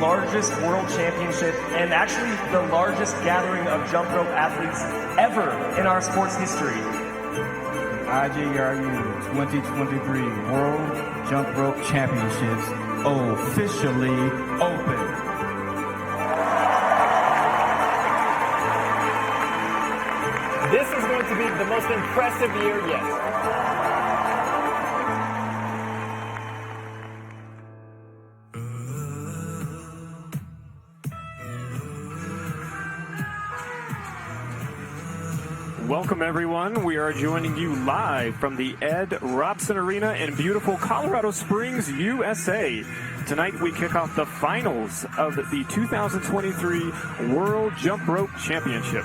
largest world championship and actually the largest gathering of jump rope athletes ever in our sports history. IJRU 2023 World Jump Rope Championships officially open. This is going to be the most impressive year yet. Welcome, everyone. We are joining you live from the Ed Robson Arena in beautiful Colorado Springs, USA. Tonight, we kick off the finals of the 2023 World Jump Rope Championship.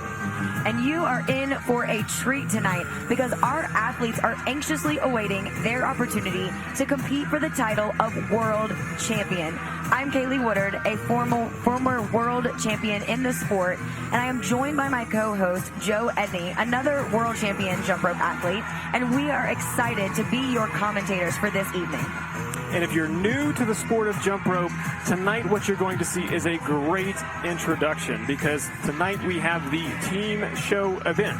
And you are in for a treat tonight because our athletes are anxiously awaiting their opportunity to compete for the title of World Champion. I'm Kaylee Woodard, a former world champion in the sport, and I am joined by my co-host, Joe Edney, another world champion jump rope athlete, and we are excited to be your commentators for this evening. And if you're new to the sport of jump rope, tonight what you're going to see is a great introduction because tonight we have the team show event.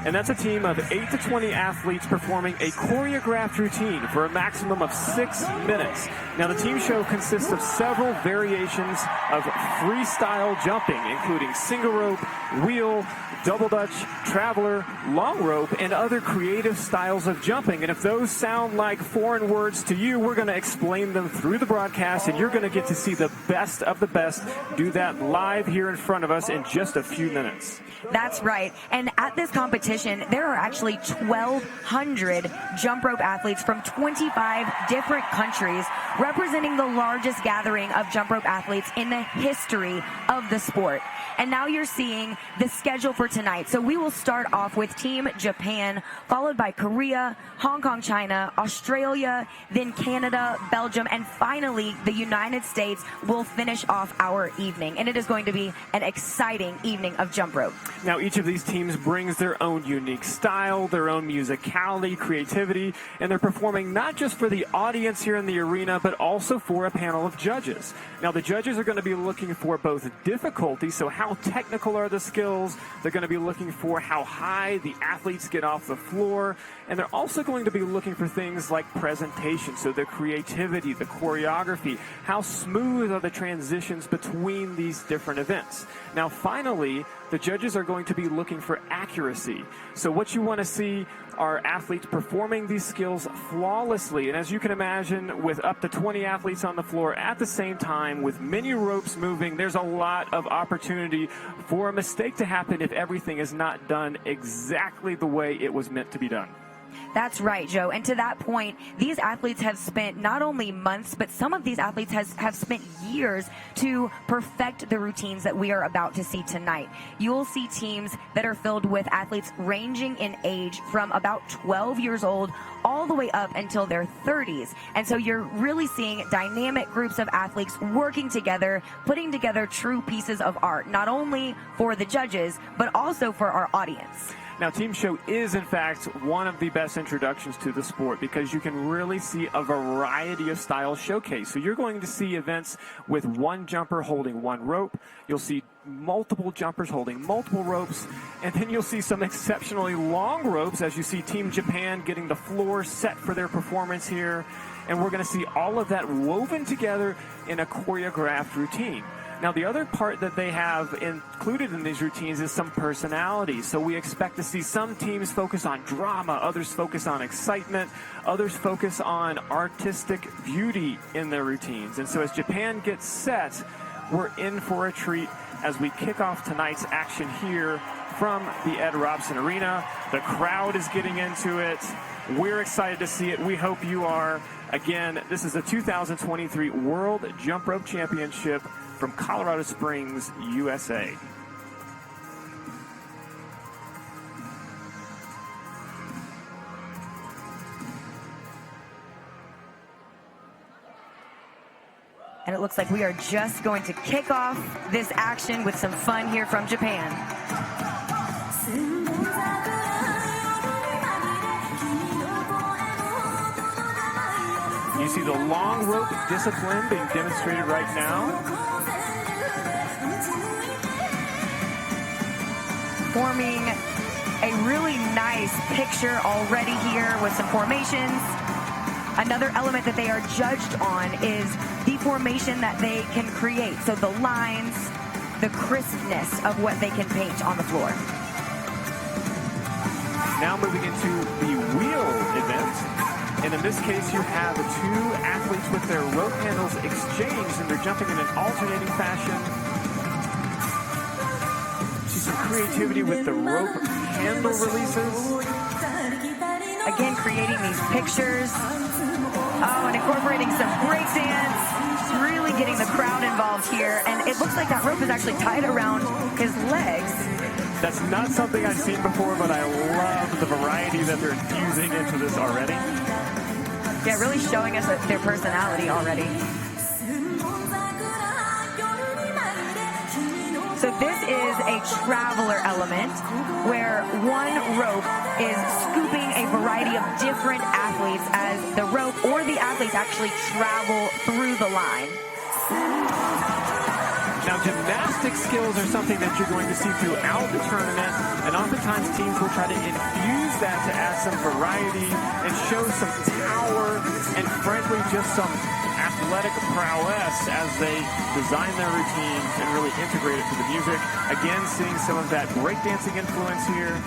And that's a team of 8 to 20 athletes performing a choreographed routine for a maximum of 6 minutes. Now, the team show consists of several variations of freestyle jumping, including single rope, wheel, double dutch, traveler, long rope, and other creative styles of jumping. And if those sound like foreign words to you, we're going to explain them through the broadcast, and you're going to get to see the best of the best do that live here in front of us in just a few minutes. That's right. And at this competition, there are actually 1,200 jump rope athletes from 25 different countries representing the largest gathering of jump rope athletes in the history of the sport. And now you're seeing the schedule for tonight. So we will start off with Team Japan, followed by Korea, Hong Kong, China, Australia, then Canada, Belgium, and finally the United States will finish off our evening. And it is going to be an exciting evening of jump rope. Now, each of these teams brings their own unique style, their own musicality, creativity, and they're performing not just for the audience here in the arena, but also for a panel of judges. Now, the judges are going to be looking for both difficulty, so how technical are the skills? They're going to be looking for how high the athletes get off the floor, and they're also going to be looking for things like presentation, so the creativity, the choreography, how smooth are the transitions between these different events. Now, finally, the judges are going to be looking for accuracy. So what you want to see are athletes performing these skills flawlessly. And as you can imagine, with up to 20 athletes on the floor at the same time, with many ropes moving, there's a lot of opportunity for a mistake to happen if everything is not done exactly the way it was meant to be done. That's right, Joe. And to that point, these athletes have spent not only months, but some of these athletes have spent years to perfect the routines that we are about to see tonight. You'll see teams that are filled with athletes ranging in age from about 12 years old all the way up until their 30s. And so you're really seeing dynamic groups of athletes working together, putting together true pieces of art, not only for the judges, but also for our audience. Now, Team Show is, in fact, one of the best introductions to the sport because you can really see a variety of styles showcased. So you're going to see events with one jumper holding one rope. You'll see multiple jumpers holding multiple ropes. And then you'll see some exceptionally long ropes as you see Team Japan getting the floor set for their performance here. And we're going to see all of that woven together in a choreographed routine. Now, the other part that they have included in these routines is some personality. So we expect to see some teams focus on drama, others focus on excitement, others focus on artistic beauty in their routines. And so as Japan gets set, we're in for a treat as we kick off tonight's action here from the Ed Robson Arena. The crowd is getting into it. We're excited to see it. We hope you are. Again, this is the 2023 World Jump Rope Championship from Colorado Springs, USA. And it looks like we are just going to kick off this action with some fun here from Japan. You see the long rope discipline being demonstrated right now. forming a really nice picture already here with some formations. Another element that they are judged on is the formation that they can create. So the lines, the crispness of what they can paint on the floor. Now moving into the wheel event. And in this case, you have two athletes with their rope handles exchanged, and they're jumping in an alternating fashion. See some creativity with the rope handle releases. Again, creating these pictures. Oh, and incorporating some breakdance. Really getting the crowd involved here. And it looks like that rope is actually tied around his legs. That's not something I've seen before, but I love the variety that they're infusing into this already. Yeah, really showing us their personality already. So this is a traveler element where one rope is scooping a variety of different athletes as the rope or the athletes actually travel through the line. Now, gymnastic skills are something that you're going to see throughout the tournament, and oftentimes teams will try to infuse that to add some variety and show some power and, frankly, just some athletic prowess as they design their routines and really integrate it to the music. Again, seeing some of that breakdancing influence here.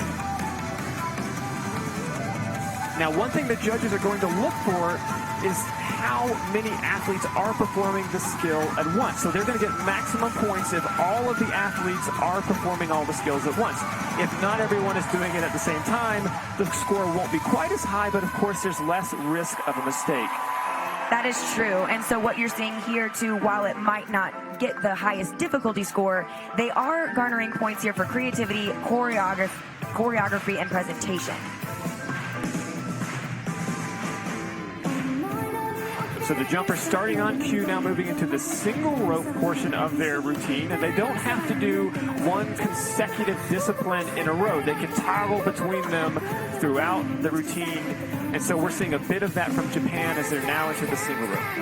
Now, one thing that judges are going to look for is how many athletes are performing the skill at once. So they're going to get maximum points if all of the athletes are performing all the skills at once. If not everyone is doing it at the same time, the score won't be quite as high, but of course there's less risk of a mistake. That is true. And so what you're seeing here too, while it might not get the highest difficulty score, they are garnering points here for creativity, choreography, and presentation. So the jumpers starting on cue, now moving into the single rope portion of their routine, and they don't have to do one consecutive discipline in a row. They can toggle between them throughout the routine, and so we're seeing a bit of that from Japan as they're now into the single rope.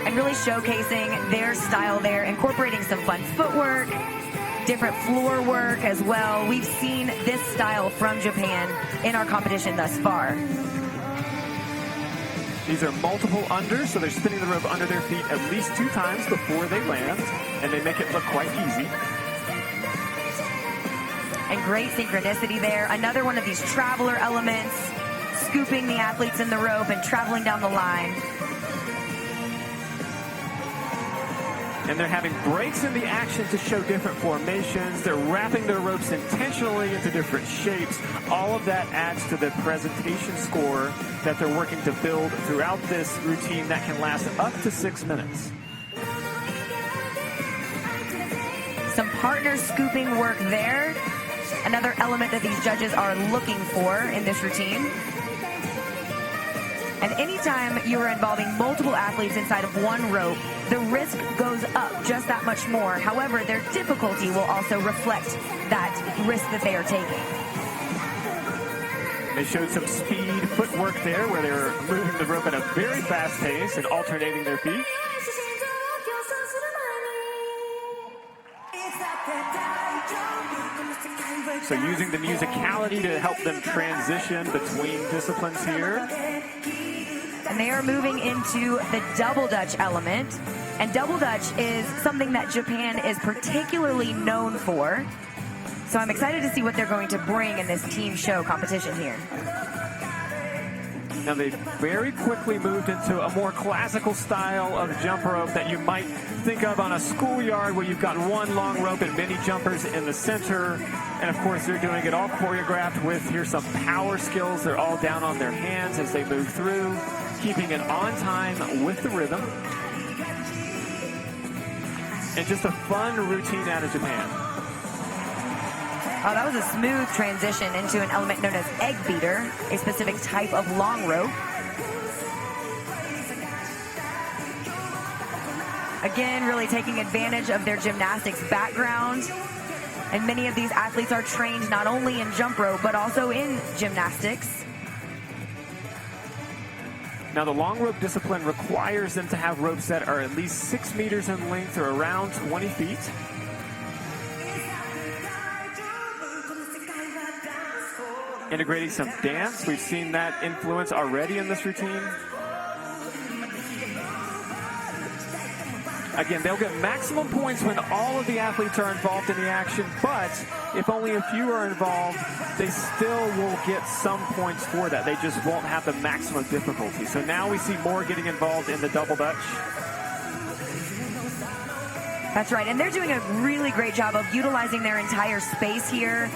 And really showcasing their style there, incorporating some fun footwork, different floor work as well. We've seen this style from Japan in our competition thus far. These are multiple unders, so they're spinning the rope under their feet at least 2 times before they land, and they make it look quite easy. And great synchronicity there. Another one of these traveler elements, scooping the athletes in the rope and traveling down the line. And they're having breaks in the action to show different formations. They're wrapping their ropes intentionally into different shapes. All of that adds to the presentation score that they're working to build throughout this routine that can last up to 6 minutes. Some partner scooping work there. Another element that these judges are looking for in this routine. And anytime you are involving multiple athletes inside of one rope, the risk goes up just that much more. However, their difficulty will also reflect that risk that they are taking. They showed some speed footwork there where they were moving the rope at a very fast pace and alternating their feet. So using the musicality to help them transition between disciplines here. And they are moving into the double dutch element. And double dutch is something that Japan is particularly known for. So I'm excited to see what they're going to bring in this team show competition here. Now they very quickly moved into a more classical style of jump rope that you might think of on a schoolyard where you've got one long rope and many jumpers in the center. And of course they're doing it all choreographed with, here's some power skills. They're all down on their hands as they move through, keeping it on time with the rhythm. And just a fun routine out of Japan. Oh, that was a smooth transition into an element known as egg beater, a specific type of long rope. Again, really taking advantage of their gymnastics background. And many of these athletes are trained not only in jump rope, but also in gymnastics. Now, the long rope discipline requires them to have ropes that are at least 6 meters in length or around 20 feet. integrating some dance. We've seen that influence already in this routine. Again, they'll get maximum points when all of the athletes are involved in the action, but if only a few are involved, they still will get some points for that. They just won't have the maximum difficulty. So now we see more getting involved in the double dutch. That's right, and they're doing a really great job of utilizing their entire space here,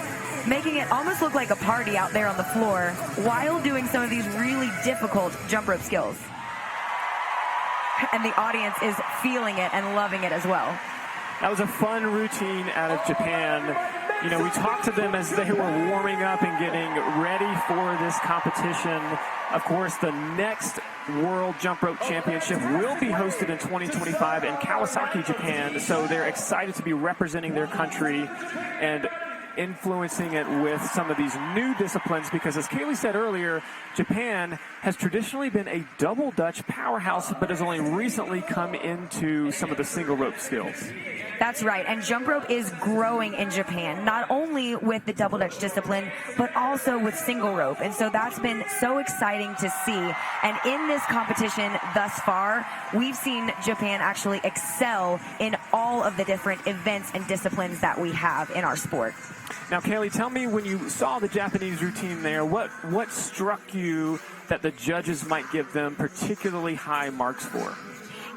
making it almost look like a party out there on the floor while doing some of these really difficult jump rope skills. And the audience is feeling it and loving it as well. That was a fun routine out of Japan. You know, we talked to them as they were warming up and getting ready for this competition. Of course, the next World Jump Rope Championship will be hosted in 2025 in Kawasaki, Japan. So they're excited to be representing their country and influencing it with some of these new disciplines, because as Kaylee said earlier, Japan has traditionally been a double dutch powerhouse, but has only recently come into some of the single rope skills. That's right, and jump rope is growing in Japan, not only with the double dutch discipline, but also with single rope. And so that's been so exciting to see. And in this competition thus far, we've seen Japan actually excel in all of the different events and disciplines that we have in our sport. Now, Kaylee, tell me, when you saw the Japanese routine there, what struck you that the judges might give them particularly high marks for?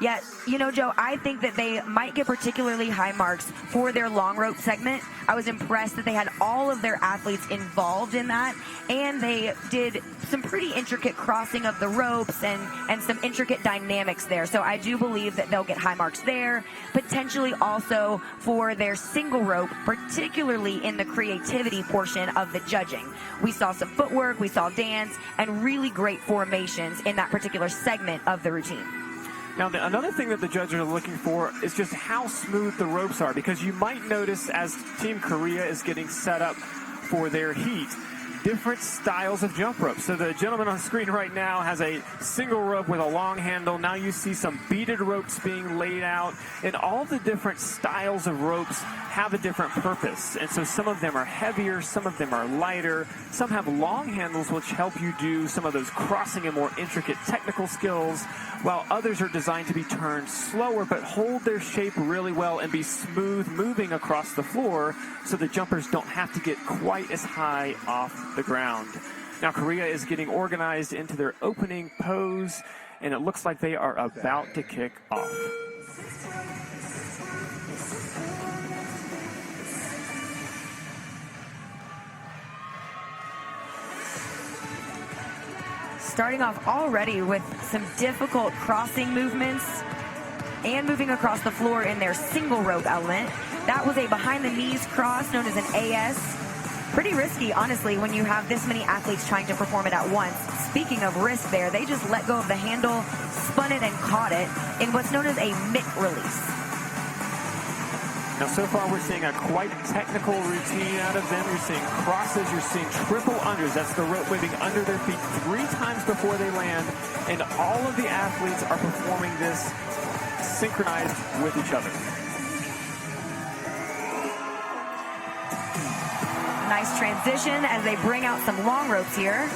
Yeah, you know, Joe, I think that they might get particularly high marks for their long rope segment. I was impressed that they had all of their athletes involved in that, and they did some pretty intricate crossing of the ropes and some intricate dynamics there. So I do believe that they'll get high marks there, potentially also for their single rope, particularly in the creativity portion of the judging. We saw some footwork, we saw dance, and really great formations in that particular segment of the routine. Now, another thing that the judges are looking for is just how smooth the ropes are, because you might notice as Team Korea is getting set up for their heat, different styles of jump rope. So the gentleman on screen right now has a single rope with a long handle. Now you see some beaded ropes being laid out, and all the different styles of ropes have a different purpose. And so some of them are heavier, some of them are lighter, some have long handles which help you do some of those crossing and more intricate technical skills, while others are designed to be turned slower but hold their shape really well and be smooth moving across the floor, so the jumpers don't have to get quite as high off the ground. Now Korea is getting organized into their opening pose, and it looks like they are about to kick off. Starting off already with some difficult crossing movements and moving across the floor in their single rope element. That was a behind the knees cross known as an AS. Pretty risky, honestly, when you have this many athletes trying to perform it at once. Speaking of risk there, they just let go of the handle, spun it, and caught it in what's known as a mitt release. Now, so far, we're seeing a quite technical routine out of them. You're seeing crosses, you're seeing triple unders. That's the rope waving under their feet 3 times before they land. And all of the athletes are performing this synchronized with each other. Nice transition as they bring out some long ropes here.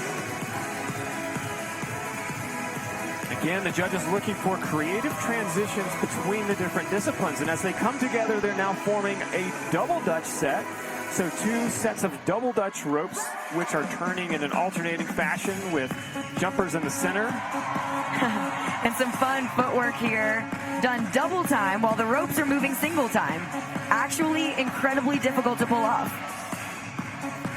Again, the judges looking for creative transitions between the different disciplines. And as they come together, they're now forming a double dutch set. So 2 sets of double dutch ropes, which are turning in an alternating fashion with jumpers in the center. And some fun footwork here, done double time while the ropes are moving single time. Actually incredibly difficult to pull off.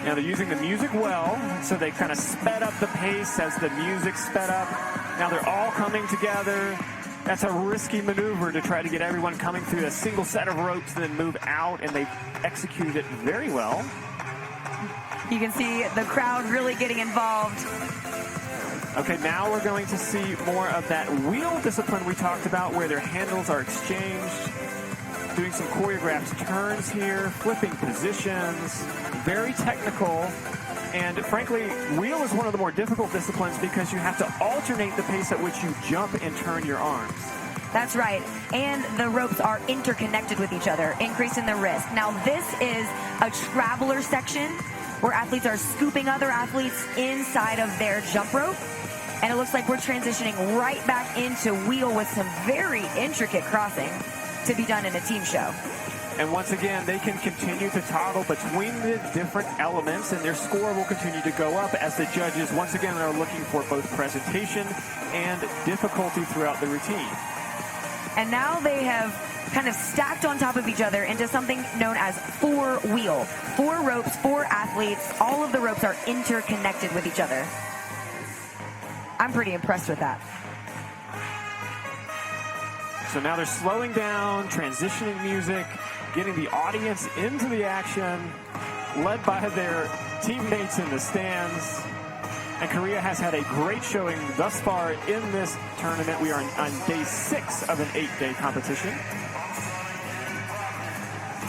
Now they're using the music well, so they kind of sped up the pace as the music sped up. Now they're all coming together. That's a risky maneuver to try to get everyone coming through a single set of ropes and then move out, and they've executed it very well. You can see the crowd really getting involved. Okay, now we're going to see more of that wheel discipline we talked about, where their handles are exchanged, doing some choreographed turns here, flipping positions, very technical. And frankly, wheel is one of the more difficult disciplines because you have to alternate the pace at which you jump and turn your arms. That's right. And the ropes are interconnected with each other, increasing the risk. Now, this is a traveler section where athletes are scooping other athletes inside of their jump rope. And it looks like we're transitioning right back into wheel with some very intricate crossing to be done in a team show. And once again, they can continue to toggle between the different elements, and their score will continue to go up as the judges, once again, are looking for both presentation and difficulty throughout the routine. And now they have kind of stacked on top of each other into something known as four-wheel. 4 ropes, 4 athletes. All of the ropes are interconnected with each other. I'm pretty impressed with that. So now they're slowing down, transitioning music, getting the audience into the action, led by their teammates in the stands. And Korea has had a great showing thus far in this tournament. We are on day 6 of an 8-day competition.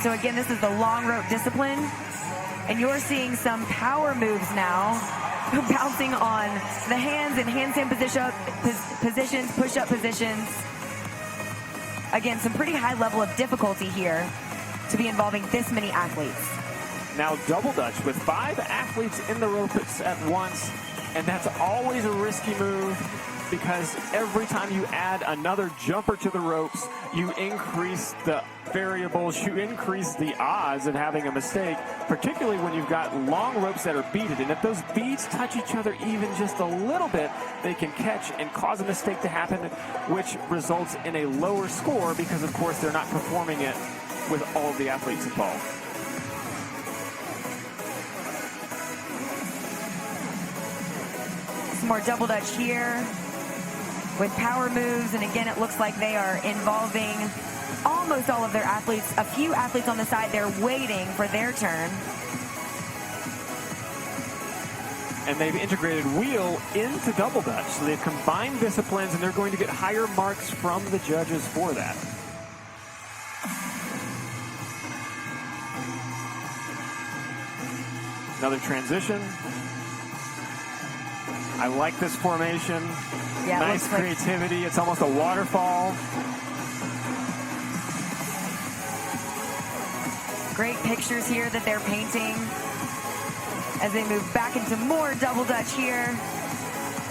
So again, this is the long rope discipline. And you're seeing some power moves now, bouncing on the hands in handstand positions, push-up positions. Again, some pretty high level of difficulty here to be involving this many athletes. Now double dutch with 5 athletes in the ropes at once. And that's always a risky move because every time you add another jumper to the ropes, you increase the variables, you increase the odds of having a mistake, particularly when you've got long ropes that are beaded. And if those beads touch each other even just a little bit, they can catch and cause a mistake to happen, which results in a lower score because, of course, they're not performing it with all of the athletes involved. More double dutch here with power moves, and again it looks like they are involving almost all of their athletes. A few athletes on the side, they're waiting for their turn. And they've integrated wheel into double dutch, so they've combined disciplines, and they're going to get higher marks from the judges for that. Another transition. I like this formation. Yeah, nice creativity. It's almost a waterfall. Great pictures here that they're painting as they move back into more double dutch here.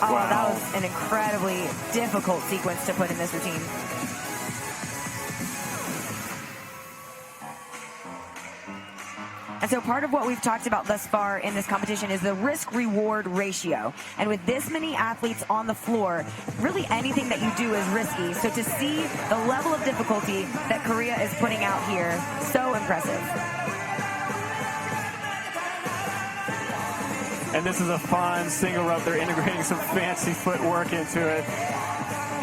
Oh, wow. That was an incredibly difficult sequence to put in this routine. And so part of what we've talked about thus far in this competition is the risk-reward ratio. And with this many athletes on the floor, really anything that you do is risky. So to see the level of difficulty that Korea is putting out here, so impressive. And this is a fun single rope. They're integrating some fancy footwork into it,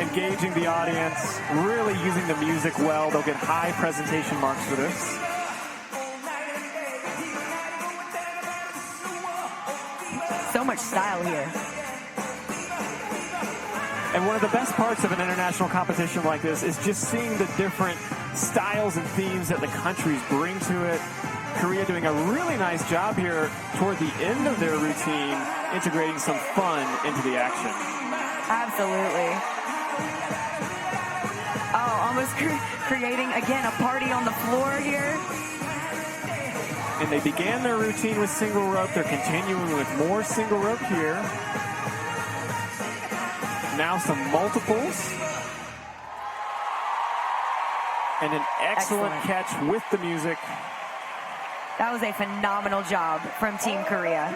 engaging the audience, really using the music well. They'll get high presentation marks for this. So much style here. And one of the best parts of an international competition like this is just seeing the different styles and themes that the countries bring to it. Korea doing a really nice job here toward the end of their routine, integrating some fun into the action. Absolutely. Oh, almost creating, again, a party on the floor here. And they began their routine with single rope. They're continuing with more single rope here. Now some multiples. And an excellent catch with the music. That was a phenomenal job from Team Korea.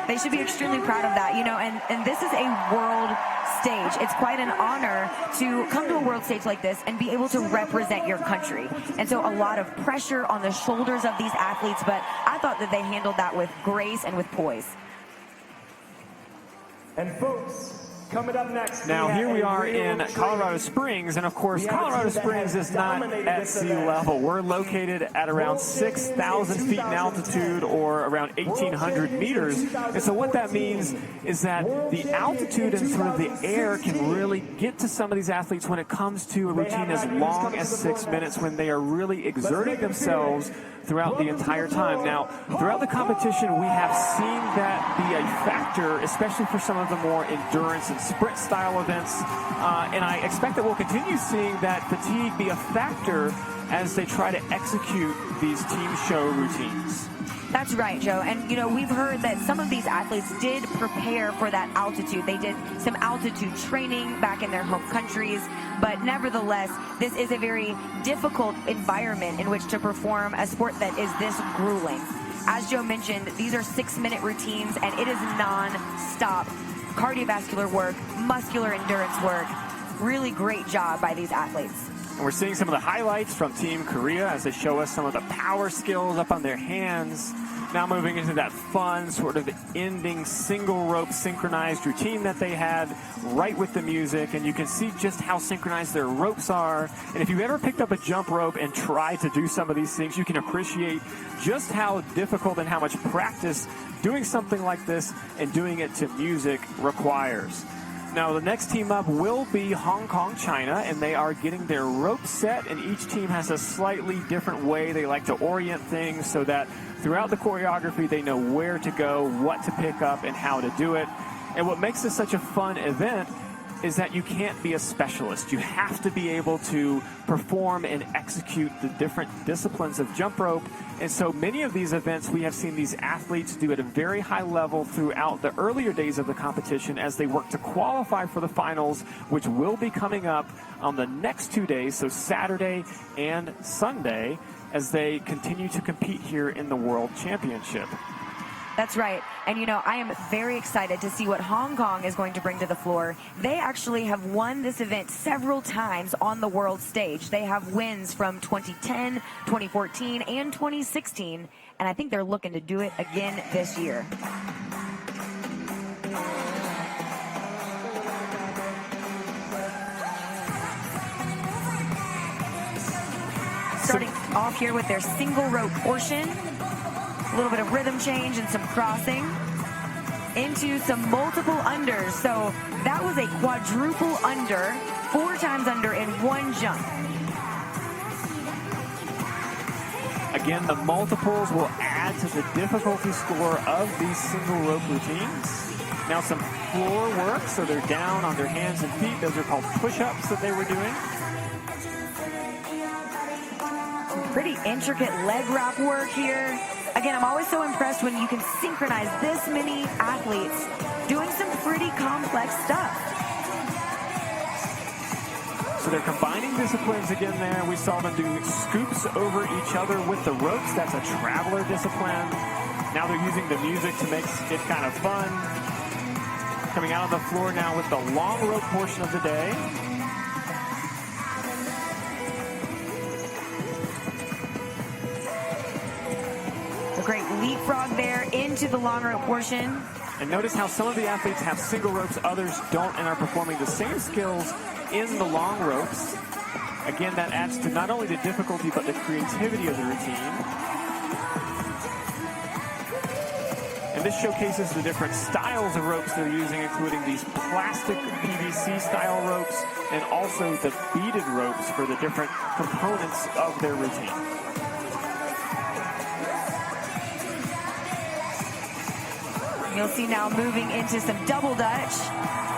They should be extremely proud of that, you know, and this is a world stage. It's quite an honor to come to a world stage like this and be able to represent your country. And so a lot of pressure on the shoulders of these athletes, but I thought that they handled that with grace and with poise. And folks, coming up next. Now here we are in Colorado Springs, and of course Colorado Springs is not at sea level. We're located at around 6,000 feet in altitude, or around 1,800 meters. And so what that means is that the altitude and sort of the air can really get to some of these athletes when it comes to a routine as long as 6 minutes, when they are really exerting themselves throughout the entire time. Now, throughout the competition, we have seen that be a factor, especially for some of the more endurance and sprint style events. And I expect that we'll continue seeing that fatigue be a factor as they try to execute these team show routines. That's right, Joe. And, you know, we've heard that some of these athletes did prepare for that altitude. They did some altitude training back in their home countries. But nevertheless, this is a very difficult environment in which to perform a sport that is this grueling. As Joe mentioned, these are 6-minute routines, and it is non-stop cardiovascular work, muscular endurance work. Really great job by these athletes. And we're seeing some of the highlights from Team Korea as they show us some of the power skills up on their hands. Now moving into that fun sort of ending single rope synchronized routine that they had right with the music. And you can see just how synchronized their ropes are. And if you've ever picked up a jump rope and tried to do some of these things, you can appreciate just how difficult and how much practice doing something like this and doing it to music requires. Now, the next team up will be Hong Kong, China, and they are getting their rope set, and each team has a slightly different way they like to orient things so that throughout the choreography they know where to go, what to pick up, and how to do it. And what makes this such a fun event is that you can't be a specialist. You have to be able to perform and execute the different disciplines of jump rope. And so many of these events, we have seen these athletes do at a very high level throughout the earlier days of the competition as they work to qualify for the finals, which will be coming up on the next 2 days, so Saturday and Sunday, as they continue to compete here in the World Championship. That's right. And, you know, I am very excited to see what Hong Kong is going to bring to the floor. They actually have won this event several times on the world stage. They have wins from 2010, 2014, and 2016. And I think they're looking to do it again this year. Starting off here with their single rope portion. A little bit of rhythm change and some crossing into some multiple unders. So that was a quadruple under, 4 times under in one jump. Again, the multiples will add to the difficulty score of these single rope routines. Now some floor work, so they're down on their hands and feet. Those are called push-ups that they were doing. Some pretty intricate leg wrap work here. Again, I'm always so impressed when you can synchronize this many athletes doing some pretty complex stuff. So they're combining disciplines again there. We saw them do scoops over each other with the ropes. That's a traveler discipline. Now they're using the music to make it kind of fun. Coming out on the floor now with the long rope portion of the day. Great leapfrog there into the long rope portion. And notice how some of the athletes have single ropes, others don't, and are performing the same skills in the long ropes. Again, that adds to not only the difficulty, but the creativity of the routine. And this showcases the different styles of ropes they're using, including these plastic PVC style ropes and also the beaded ropes for the different components of their routine. You'll see now moving into some double dutch.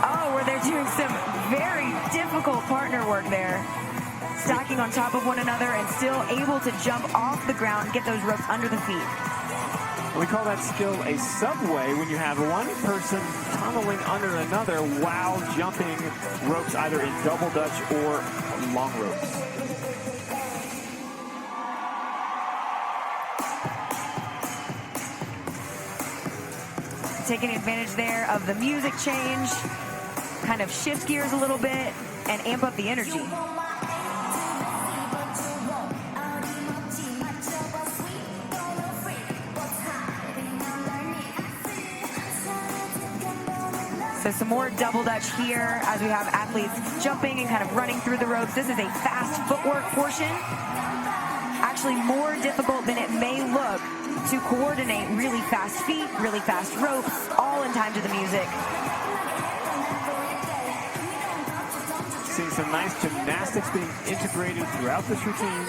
Oh, where they're doing some very difficult partner work there. Stacking on top of one another and still able to jump off the ground and get those ropes under the feet. We call that skill a subway when you have one person tunneling under another while jumping ropes either in double dutch or long ropes. Taking advantage there of the music change, kind of shift gears a little bit and amp up the energy. So some more double dutch here as we have athletes jumping and kind of running through the ropes. This is a fast footwork portion. Actually more difficult than it may look to coordinate really fast feet, really fast ropes, all in time to the music. Seeing some nice gymnastics being integrated throughout this routine.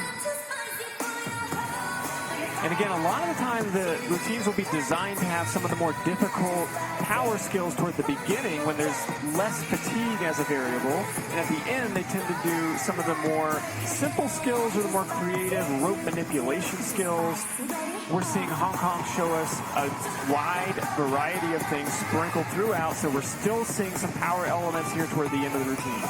And again, a lot of the time the routines will be designed to have some of the more difficult power skills toward the beginning when there's less fatigue as a variable. And at the end, they tend to do some of the more simple skills or the more creative rope manipulation skills. We're seeing Hong Kong show us a wide variety of things sprinkled throughout, so we're still seeing some power elements here toward the end of the routine.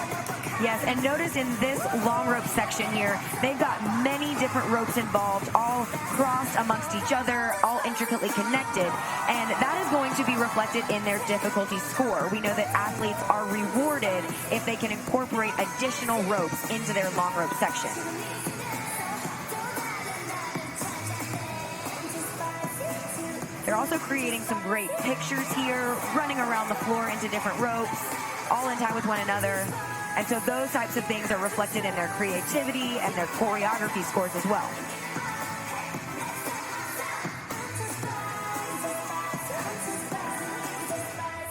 Yes, and notice in this long rope section here, they've got many different ropes involved, all crossed amongst each other, all intricately connected, and that is going to be reflected in their difficulty score. We know that athletes are rewarded if they can incorporate additional ropes into their long rope section. They're also creating some great pictures here, running around the floor into different ropes, all in time with one another. And so those types of things are reflected in their creativity and their choreography scores as well.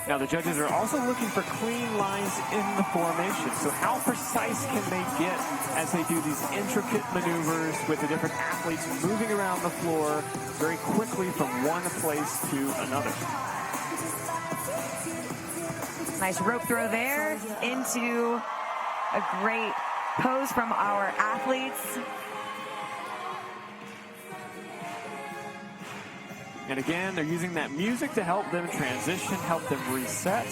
Now the judges are also looking for clean lines in the formation. So how precise can they get as they do these intricate maneuvers with the different athletes moving around the floor very quickly from one place to another. Nice rope throw there into a great pose from our athletes. And again, they're using that music to help them transition, help them reset.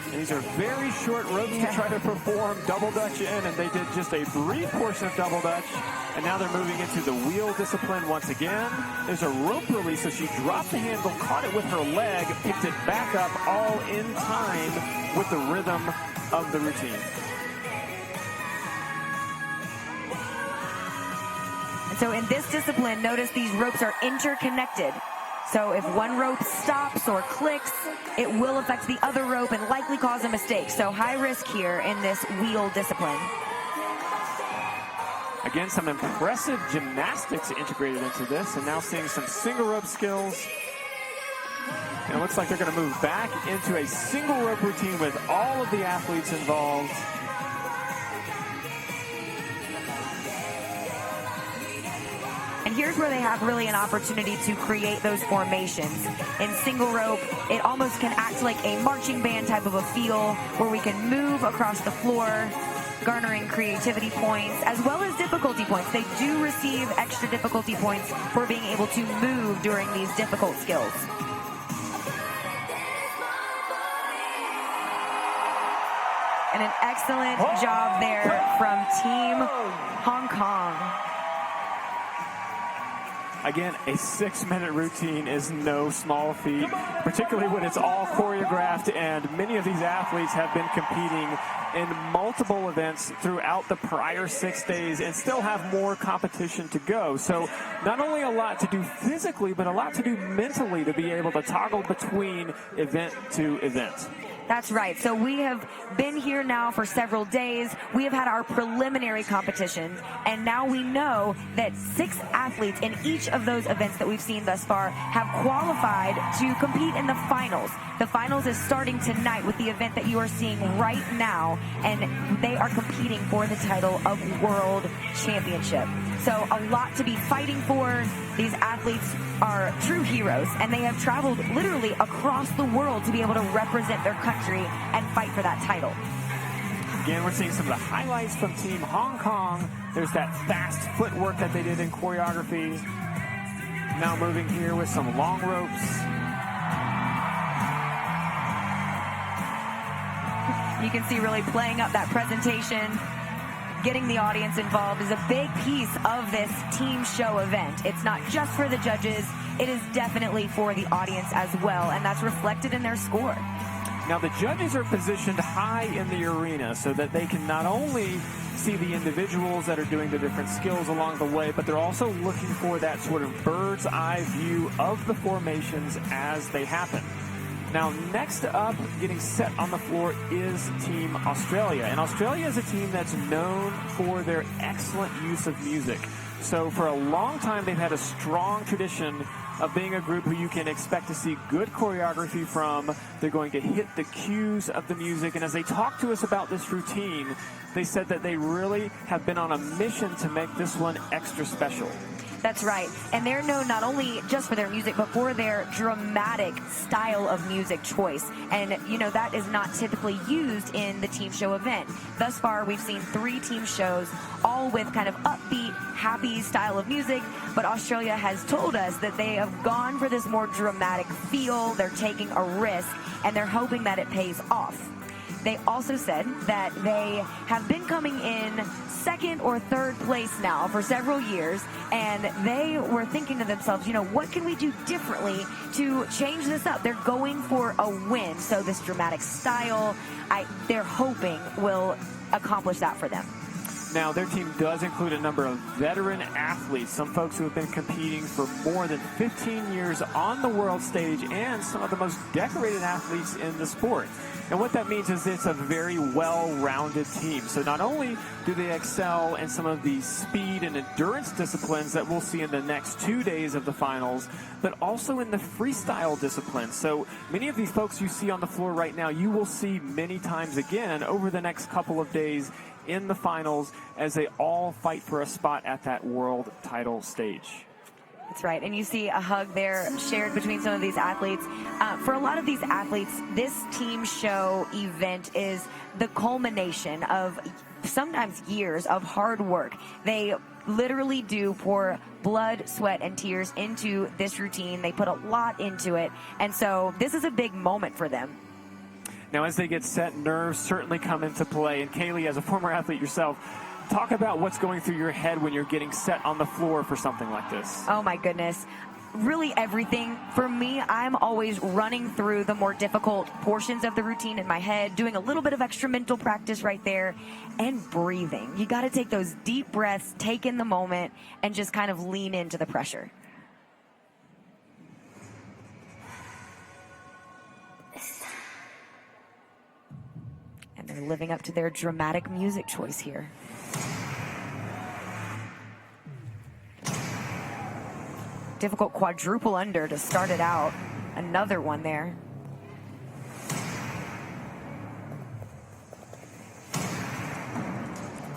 And these are very short ropes to try to perform double dutch in, and they did just a brief portion of double dutch. And now they're moving into the wheel discipline once again. There's a rope release, so she dropped the handle, caught it with her leg, picked it back up, all in time with the rhythm of the routine. And so in this discipline, notice these ropes are interconnected. So if one rope stops or clicks, it will affect the other rope and likely cause a mistake. So high risk here in this wheel discipline. Again, some impressive gymnastics integrated into this, and now seeing some single rope skills. And it looks like they're going to move back into a single rope routine with all of the athletes involved. And here's where they have really an opportunity to create those formations. In single rope, it almost can act like a marching band type of a feel where we can move across the floor, garnering creativity points as well as difficulty points. They do receive extra difficulty points for being able to move during these difficult skills. And an excellent job there from Team Hong Kong. Again, a 6-minute routine is no small feat, particularly when it's all choreographed, and many of these athletes have been competing in multiple events throughout the prior 6 days and still have more competition to go. So not only a lot to do physically, but a lot to do mentally to be able to toggle between event to event. That's right. So we have been here now for several days. We have had our preliminary competition, and now we know that 6 athletes in each of those events that we've seen thus far have qualified to compete in the finals. The finals is starting tonight with the event that you are seeing right now, and they are competing for the title of World Championship. So a lot to be fighting for. These athletes are true heroes, and they have traveled literally across the world to be able to represent their country and fight for that title. Again, we're seeing some of the highlights from Team Hong Kong. There's that fast footwork that they did in choreography. Now moving here with some long ropes. You can see really playing up that presentation. Getting the audience involved is a big piece of this team show event. It's not just for the judges, it is definitely for the audience as well, and that's reflected in their score. Now the judges are positioned high in the arena so that they can not only see the individuals that are doing the different skills along the way, but they're also looking for that sort of bird's eye view of the formations as they happen. Now, next up, getting set on the floor is Team Australia. And Australia is a team that's known for their excellent use of music. So for a long time, they've had a strong tradition of being a group who you can expect to see good choreography from. They're going to hit the cues of the music. And as they talked to us about this routine, they said that they really have been on a mission to make this one extra special. That's right. And they're known not only just for their music, but for their dramatic style of music choice. And, you know, that is not typically used in the team show event. Thus far, we've seen 3 team shows, all with kind of upbeat, happy style of music. But Australia has told us that they have gone for this more dramatic feel. They're taking a risk, and they're hoping that it pays off. They also said that they have been coming in second or third place now for several years, and they were thinking to themselves, you know, what can we do differently to change this up? They're going for a win, so this dramatic style, they're hoping will accomplish that for them. Now, their team does include a number of veteran athletes, some folks who have been competing for more than 15 years on the world stage, and some of the most decorated athletes in the sport. And what that means is it's a very well-rounded team. So not only do they excel in some of the speed and endurance disciplines that we'll see in the next 2 days of the finals, but also in the freestyle disciplines. So many of these folks you see on the floor right now, you will see many times again over the next couple of days in the finals as they all fight for a spot at that world title stage. That's right. And you see a hug there shared between some of these athletes. For a lot of these athletes, this team show event is the culmination of sometimes years of hard work. They literally do pour blood, sweat, and tears into this routine. They put a lot into it. And so this is a big moment for them. Now, as they get set, nerves certainly come into play. And Kaylee, as a former athlete yourself, talk about what's going through your head when you're getting set on the floor for something like this. Oh, my goodness. Really everything. For me, I'm always running through the more difficult portions of the routine in my head, doing a little bit of extra mental practice right there, and breathing. You got to take those deep breaths, take in the moment, and just kind of lean into the pressure. And they're living up to their dramatic music choice here. Difficult quadruple under to start it out. Another one there.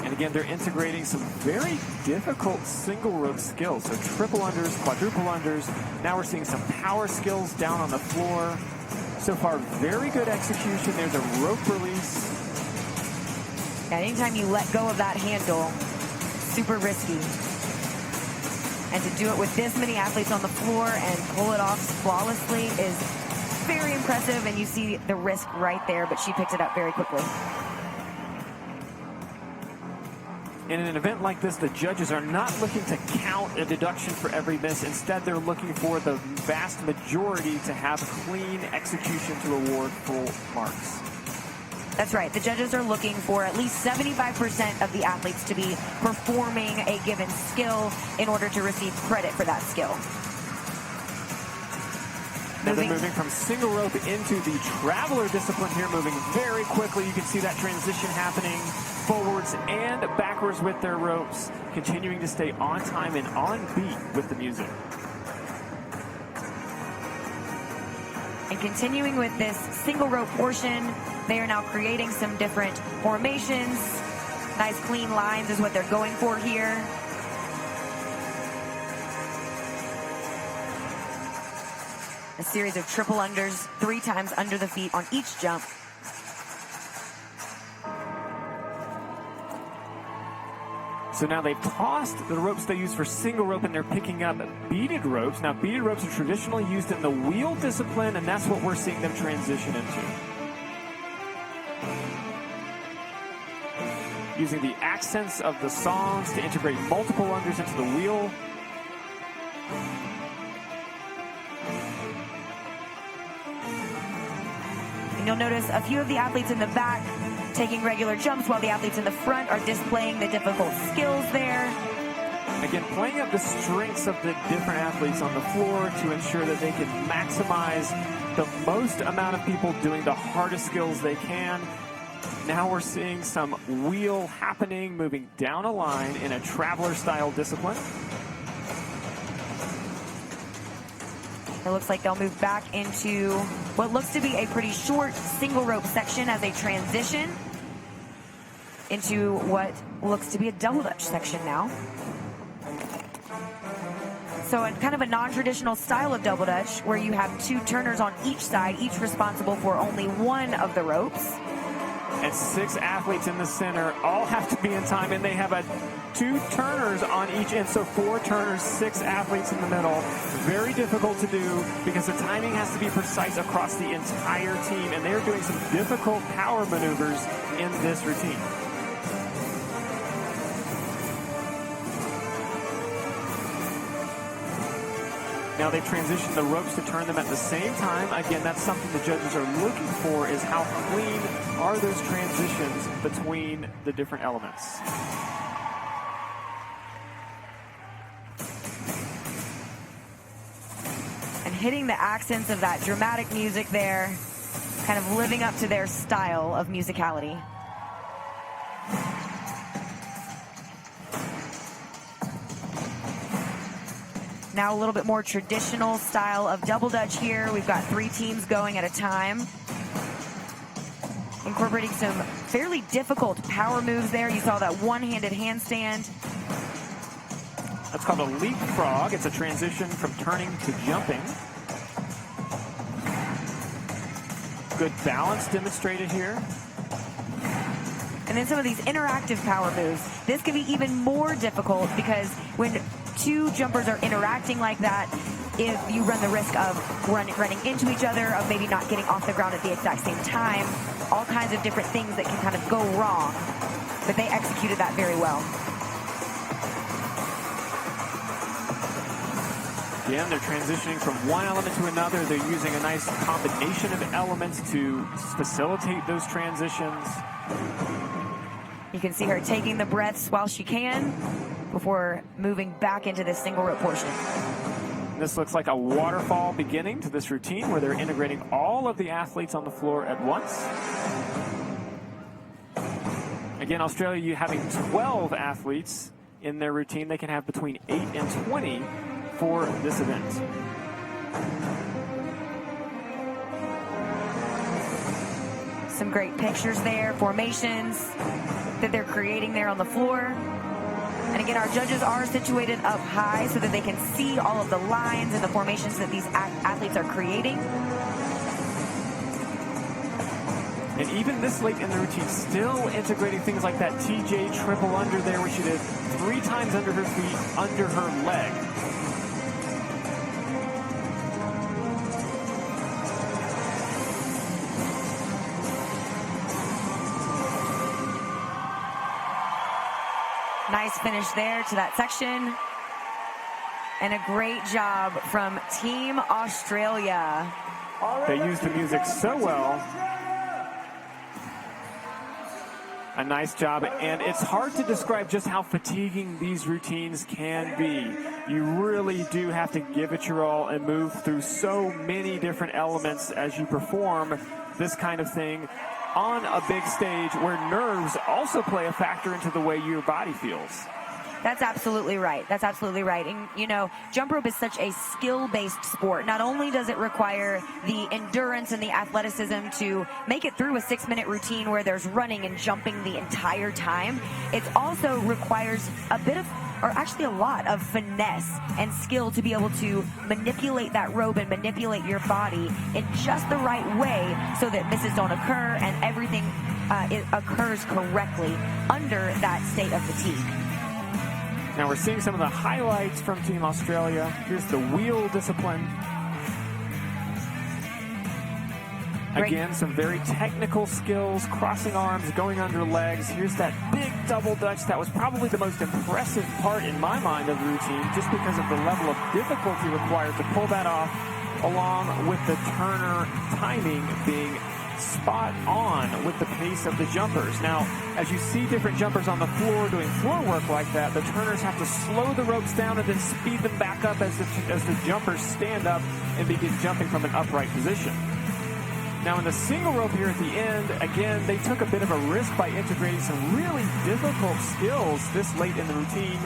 And again, they're integrating some very difficult single rope skills. So triple unders, quadruple unders. Now we're seeing some power skills down on the floor. So far, very good execution. There's a rope release. And anytime you let go of that handle, super risky. And to do it with this many athletes on the floor and pull it off flawlessly is very impressive. And you see the risk right there, but she picked it up very quickly. In an event like this, the judges are not looking to count a deduction for every miss. Instead, they're looking for the vast majority to have clean execution to award full marks. That's right. The judges are looking for at least 75% of the athletes to be performing a given skill in order to receive credit for that skill. Now they're moving from single rope into the traveler discipline here, moving very quickly. You can see that transition happening forwards and backwards with their ropes, continuing to stay on time and on beat with the music. And continuing with this single rope portion, they are now creating some different formations. Nice clean lines is what they're going for here. A series of triple unders, 3 times under the feet on each jump. So now they've tossed the ropes they use for single rope and they're picking up beaded ropes. Now beaded ropes are traditionally used in the wheel discipline, and that's what we're seeing them transition into. Using the accents of the songs to integrate multiple unders into the wheel. And you'll notice a few of the athletes in the back taking regular jumps while the athletes in the front are displaying the difficult skills there. Again, playing up the strengths of the different athletes on the floor to ensure that they can maximize the most amount of people doing the hardest skills they can. Now we're seeing some wheel happening, moving down a line in a traveler style discipline. It looks like they'll move back into what looks to be a pretty short single rope section as they transition into what looks to be a double dutch section now. So in kind of a non-traditional style of double dutch where you have two turners on each side, each responsible for only one of the ropes. And 6 athletes in the center all have to be in time, and they have 2 turners on each end, so 4 turners, 6 athletes in the middle. Very difficult to do because the timing has to be precise across the entire team, and they're doing some difficult power maneuvers in this routine. Now they've transitioned the ropes to turn them at the same time. Again, that's something the judges are looking for, is how clean are those transitions between the different elements. And hitting the accents of that dramatic music there, kind of living up to their style of musicality. Now a little bit more traditional style of double dutch here. We've got 3 teams going at a time. Incorporating some fairly difficult power moves there. You saw that one-handed handstand. That's called a leapfrog. It's a transition from turning to jumping. Good balance demonstrated here. And then some of these interactive power moves. This can be even more difficult because when 2 jumpers are interacting like that, if you run the risk of running into each other, of maybe not getting off the ground at the exact same time, all kinds of different things that can kind of go wrong. But they executed that very well. Again, they're transitioning from one element to another. They're using a nice combination of elements to facilitate those transitions. You can see her taking the breaths while she can before moving back into this single rope portion. This looks like a waterfall beginning to this routine where they're integrating all of the athletes on the floor at once. Again, Australia, you having 12 athletes in their routine. They can have between 8 and 20 for this event. Some great pictures there, formations that they're creating there on the floor. And again, our judges are situated up high so that they can see all of the lines and the formations that these athletes are creating. And even this late in the routine, still integrating things like that TJ triple under there, where she did 3 times under her feet, under her leg. Nice finish there to that section. And a great job from Team Australia. They used the music so well. A nice job, and it's hard to describe just how fatiguing these routines can be. You really do have to give it your all and move through so many different elements as you perform this kind of thing on a big stage where nerves also play a factor into the way your body feels. That's absolutely right. That's absolutely right. And, you know, jump rope is such a skill-based sport. Not only does it require the endurance and the athleticism to make it through a 6-minute routine where there's running and jumping the entire time, it also requires a bit of, or actually a lot of finesse and skill to be able to manipulate that rope and manipulate your body in just the right way so that misses don't occur and everything it occurs correctly under that state of fatigue. Now we're seeing some of the highlights from Team Australia. Here's the wheel discipline. Again, some very technical skills, crossing arms, going under legs. Here's that big double dutch. That was probably the most impressive part in my mind of the routine, just because of the level of difficulty required to pull that off, along with the turner timing being spot on with the pace of the jumpers. Now, as you see different jumpers on the floor doing floor work like that, the turners have to slow the ropes down and then speed them back up as the jumpers stand up and begin jumping from an upright position. Now in the single rope here at the end, again, they took a bit of a risk by integrating some really difficult skills this late in the routine,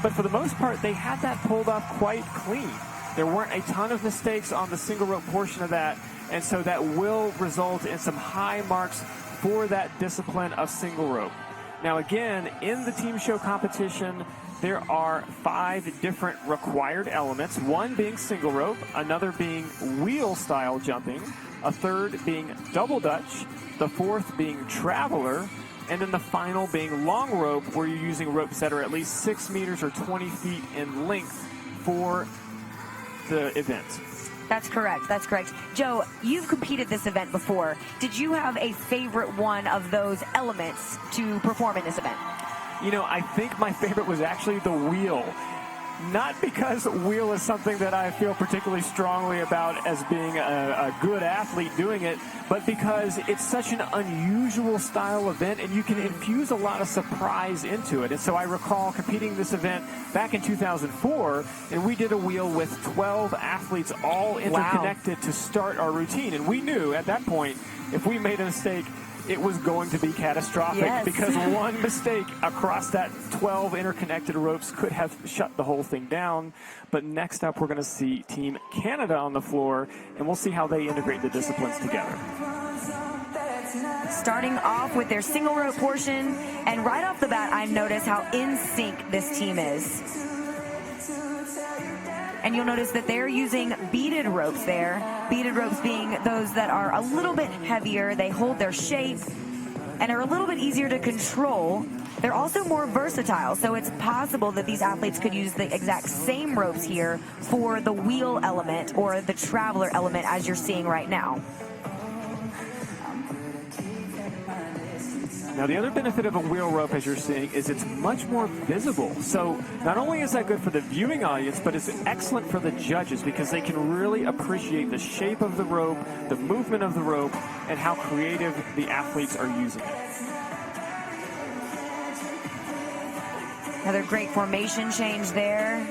but for the most part, they had that pulled off quite clean. There weren't a ton of mistakes on the single rope portion of that, and so that will result in some high marks for that discipline of single rope. Now again, in the team show competition, there are 5 different required elements, one being single rope, another being wheel style jumping, a third being double dutch, the fourth being traveler, and then the final being long rope, where you're using ropes that are at least 6 meters or 20 feet in length for the event. That's correct. That's correct. Joe, you've competed this event before. Did you have a favorite one of those elements to perform in this event? You know, I think my favorite was actually the wheel. Not because wheel is something that I feel particularly strongly about as being a good athlete doing it, but because it's such an unusual style event and you can infuse a lot of surprise into it. And so I recall competing this event back in 2004, and we did a wheel with 12 athletes all interconnected to start our routine. And we knew at that point, if we made a mistake, it was going to be catastrophic because one mistake across that 12 interconnected ropes could have shut the whole thing down. But next up, we're going to see Team Canada on the floor, and we'll see how they integrate the disciplines together. Starting off with their single rope portion, and right off the bat, I notice how in sync this team is. And you'll notice that they're using beaded ropes there. Beaded ropes being those that are a little bit heavier. They hold their shape and are a little bit easier to control. They're also more versatile, so it's possible that these athletes could use the exact same ropes here for the wheel element or the traveler element as you're seeing right now. Now, the other benefit of a wheel rope, as you're seeing, is it's much more visible. So not only is that good for the viewing audience, but it's excellent for the judges because they can really appreciate the shape of the rope, the movement of the rope, and how creative the athletes are using it. Another great formation change there.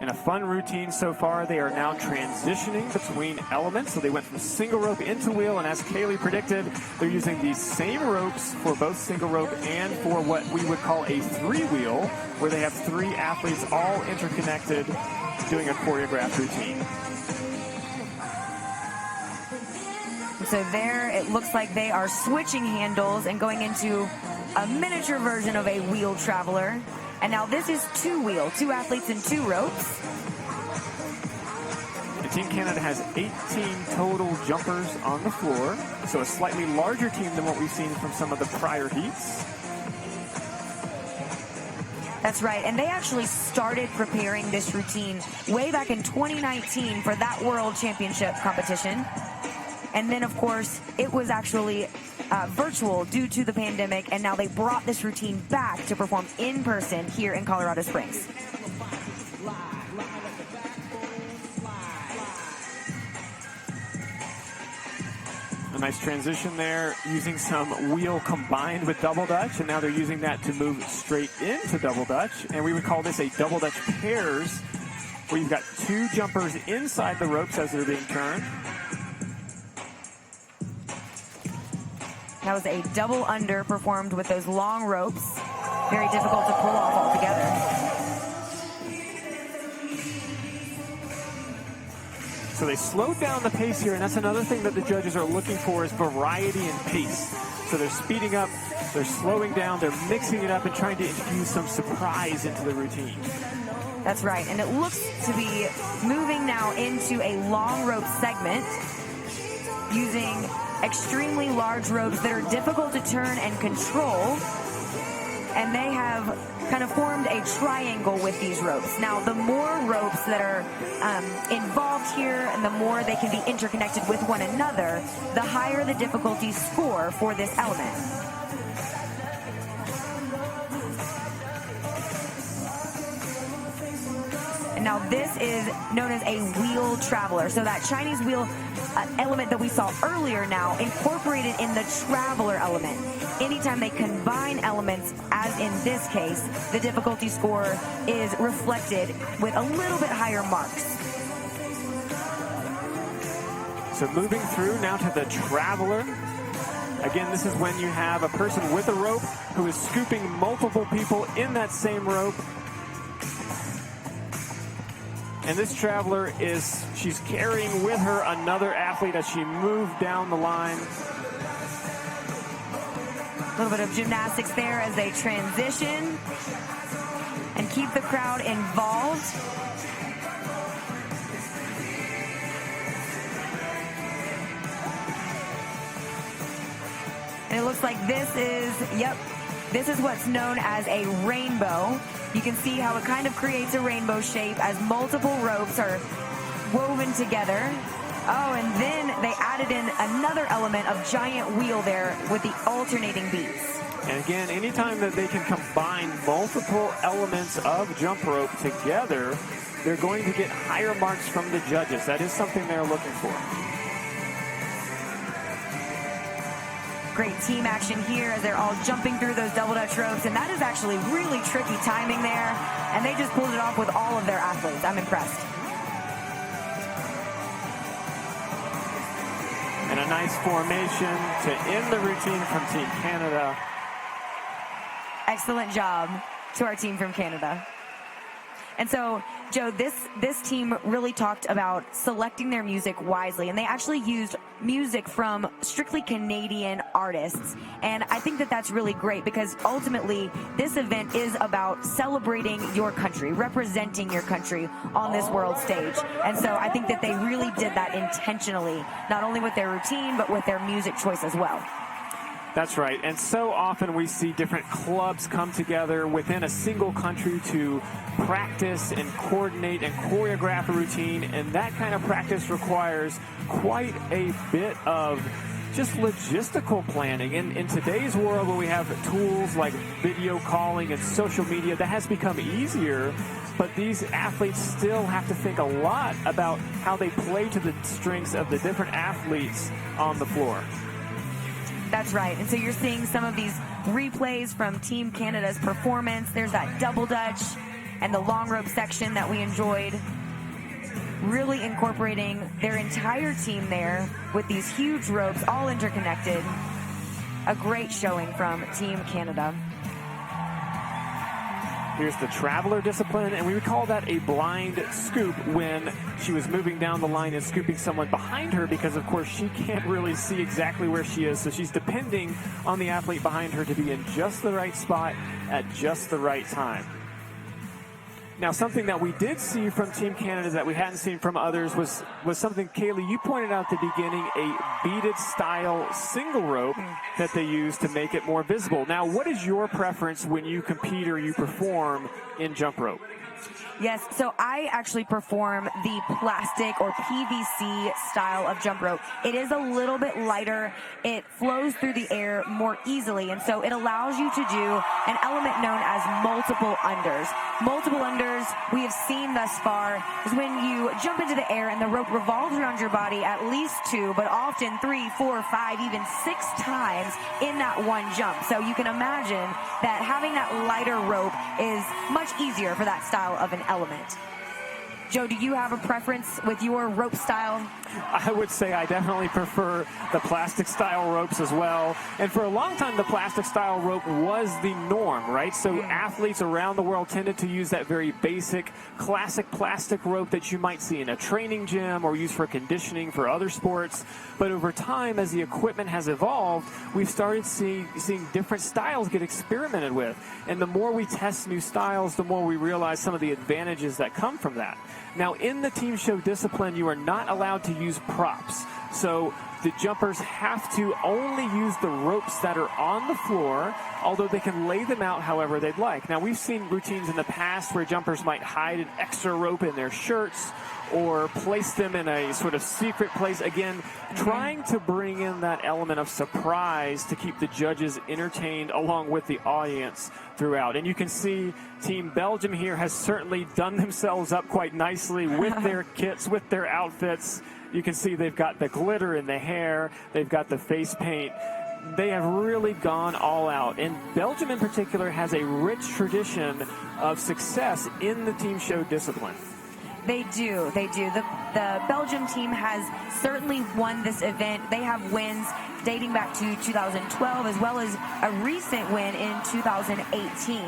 In a fun routine so far, they are now transitioning between elements. So they went from single rope into wheel, and as Kaylee predicted, they're using these same ropes for both single rope and for what we would call a 3-wheel, where they have 3 athletes all interconnected doing a choreographed routine. So there, it looks like they are switching handles and going into a miniature version of a wheel traveler. And now this is 2-wheel, 2 athletes and 2 ropes. And Team Canada has 18 total jumpers on the floor, so a slightly larger team than what we've seen from some of the prior heats. That's right, and they actually started preparing this routine way back in 2019 for that World Championship competition. And then, of course, it was actually virtual due to the pandemic, and now they brought this routine back to perform in person here in Colorado Springs. A nice transition there, using some wheel combined with double dutch, and now they're using that to move straight into double dutch. And we would call this a double dutch pairs, where you've got 2 jumpers inside the ropes as they're being turned. That was a double under performed with those long ropes. Very difficult to pull off altogether. So they slowed down the pace here, and that's another thing that the judges are looking for is variety and pace. So they're speeding up, they're slowing down, they're mixing it up and trying to infuse some surprise into the routine. That's right, and it looks to be moving now into a long rope segment using extremely large ropes that are difficult to turn and control, and they have kind of formed a triangle with these ropes. Now, the more ropes that are involved here and the more they can be interconnected with one another, the higher the difficulty score for this element. And now this is known as a wheel traveler. So that Chinese wheel element that we saw earlier now incorporated in the traveler element. Anytime they combine elements, as in this case, the difficulty score is reflected with a little bit higher marks. So moving through now to the traveler. Again, this is when you have a person with a rope who is scooping multiple people in that same rope. And this traveler she's carrying with her another athlete as she moved down the line. A little bit of gymnastics there as they transition and keep the crowd involved. And it looks like this is what's known as a rainbow. You can see how it kind of creates a rainbow shape as multiple ropes are woven together. Oh, and then they added in another element of giant wheel there with the alternating beats. And again, anytime that they can combine multiple elements of jump rope together, they're going to get higher marks from the judges. That is something they're looking for. Great team action here as they're all jumping through those double Dutch ropes, and that is actually really tricky timing there, and they just pulled it off with all of their athletes. I'm impressed. And a nice formation to end the routine from Team Canada. Excellent job to our team from Canada. And so, Joe, this team really talked about selecting their music wisely, and they actually used music from strictly Canadian artists. And I think that that's really great because ultimately this event is about celebrating your country, representing your country on this world stage. And so I think that they really did that intentionally, not only with their routine, but with their music choice as well. That's right. And so often we see different clubs come together within a single country to practice and coordinate and choreograph a routine. And that kind of practice requires quite a bit of just logistical planning. In today's world where we have tools like video calling and social media, that has become easier. But these athletes still have to think a lot about how they play to the strengths of the different athletes on the floor. That's right. And so you're seeing some of these replays from Team Canada's performance. There's that double Dutch and the long rope section that we enjoyed. Really incorporating their entire team there with these huge ropes, all interconnected. A great showing from Team Canada. Here's the traveler discipline, and we would call that a blind scoop when she was moving down the line and scooping someone behind her because, of course, she can't really see exactly where she is, so she's depending on the athlete behind her to be in just the right spot at just the right time. Now, something that we did see from Team Canada that we hadn't seen from others was something, Kaylee, you pointed out at the beginning, a beaded style single rope that they use to make it more visible. Now, what is your preference when you compete or you perform in jump rope? Yes, so I actually perform the plastic or PVC style of jump rope. It is a little bit lighter. It flows through the air more easily, and so it allows you to do an element known as multiple unders. Multiple unders we have seen thus far is when you jump into the air and the rope revolves around your body at least 2, but often 3, 4, 5, even 6 times in that one jump. So you can imagine that having that lighter rope is much easier for that style of an element. Joe, do you have a preference with your rope style? I would say I definitely prefer the plastic style ropes as well. And for a long time, the plastic style rope was the norm, right? So athletes around the world tended to use that very basic, classic plastic rope that you might see in a training gym or use for conditioning for other sports. But over time, as the equipment has evolved, we've started seeing different styles get experimented with. And the more we test new styles, the more we realize some of the advantages that come from that. Now, in the team show discipline, you are not allowed to use props. So the jumpers have to only use the ropes that are on the floor, although they can lay them out however they'd like. Now, we've seen routines in the past where jumpers might hide an extra rope in their shirts or place them in a sort of secret place. Again, trying to bring in that element of surprise to keep the judges entertained along with the audience throughout. And you can see Team Belgium here has certainly done themselves up quite nicely with their kits, with their outfits. You can see they've got the glitter in the hair, they've got the face paint. They have really gone all out. And Belgium in particular has a rich tradition of success in the team show discipline. They do. The Belgium team has certainly won this event. They have wins dating back to 2012 as well as a recent win in 2018.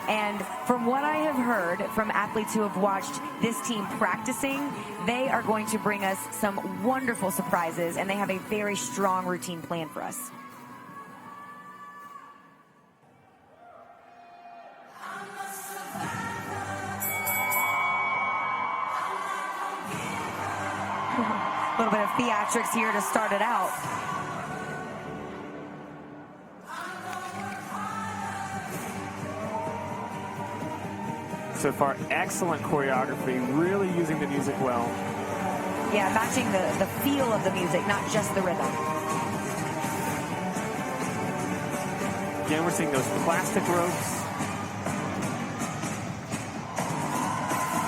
And from what I have heard from athletes who have watched this team practicing, they are going to bring us some wonderful surprises, and they have a very strong routine plan for us. A little bit of theatrics here to start it out. So far, excellent choreography, really using the music well. Yeah, matching the feel of the music, not just the rhythm. Again, we're seeing those plastic ropes.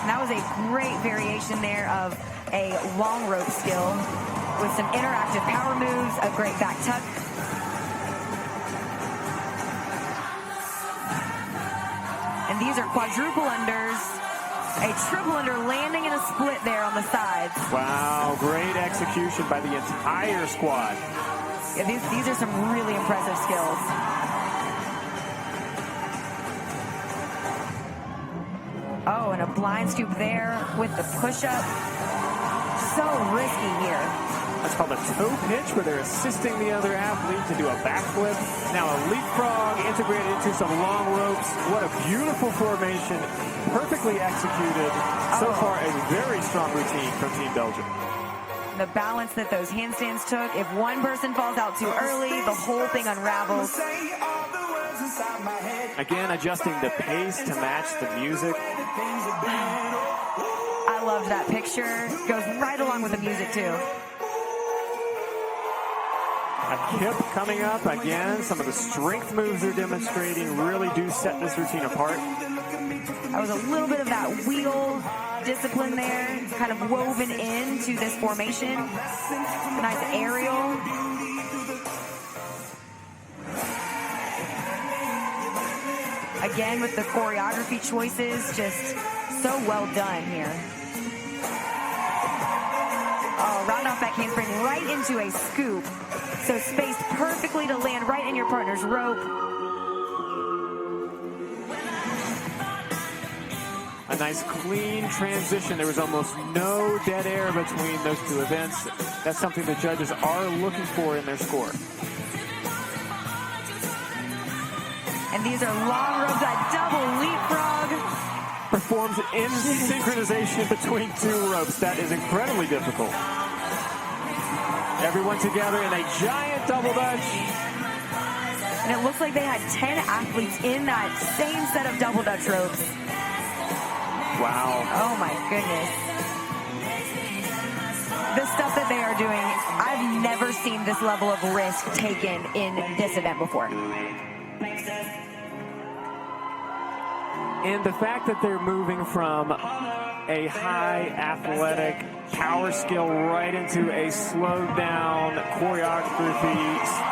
And that was a great variation there of a long rope skill with some interactive power moves, a great back tuck. And these are quadruple unders, a triple under landing and a split there on the sides. Wow, great execution by the entire squad. Yeah, these are some really impressive skills. Oh, and a blind scoop there with the push-up. So risky here. That's called a toe pitch, where they're assisting the other athlete to do a backflip. Now a leapfrog integrated into some long ropes. What a beautiful formation, perfectly executed. So far, a very strong routine from Team Belgium. The balance that those handstands took, if one person falls out too early, the whole thing unravels. Again, adjusting the pace to match the music. I loved that picture. Goes right along with the music, too. A kip coming up again. Some of the strength moves they're demonstrating really do set this routine apart. That was a little bit of that wheel discipline there, kind of woven into this formation. Nice aerial. Again, with the choreography choices, just so well done here. Oh, round off that handspring right into a scoop. So spaced perfectly to land right in your partner's rope. A nice clean transition. There was almost no dead air between those two events. That's something the judges are looking for in their score. And these are long ropes, that double leapfrog. Performs in synchronization between two ropes. That is incredibly difficult. Everyone together in a giant double dutch. And it looks like they had 10 athletes in that same set of double dutch ropes. Wow. Oh my goodness. The stuff that they are doing, I've never seen this level of risk taken in this event before. And the fact that they're moving from a high athletic power skill right into a slowed down choreography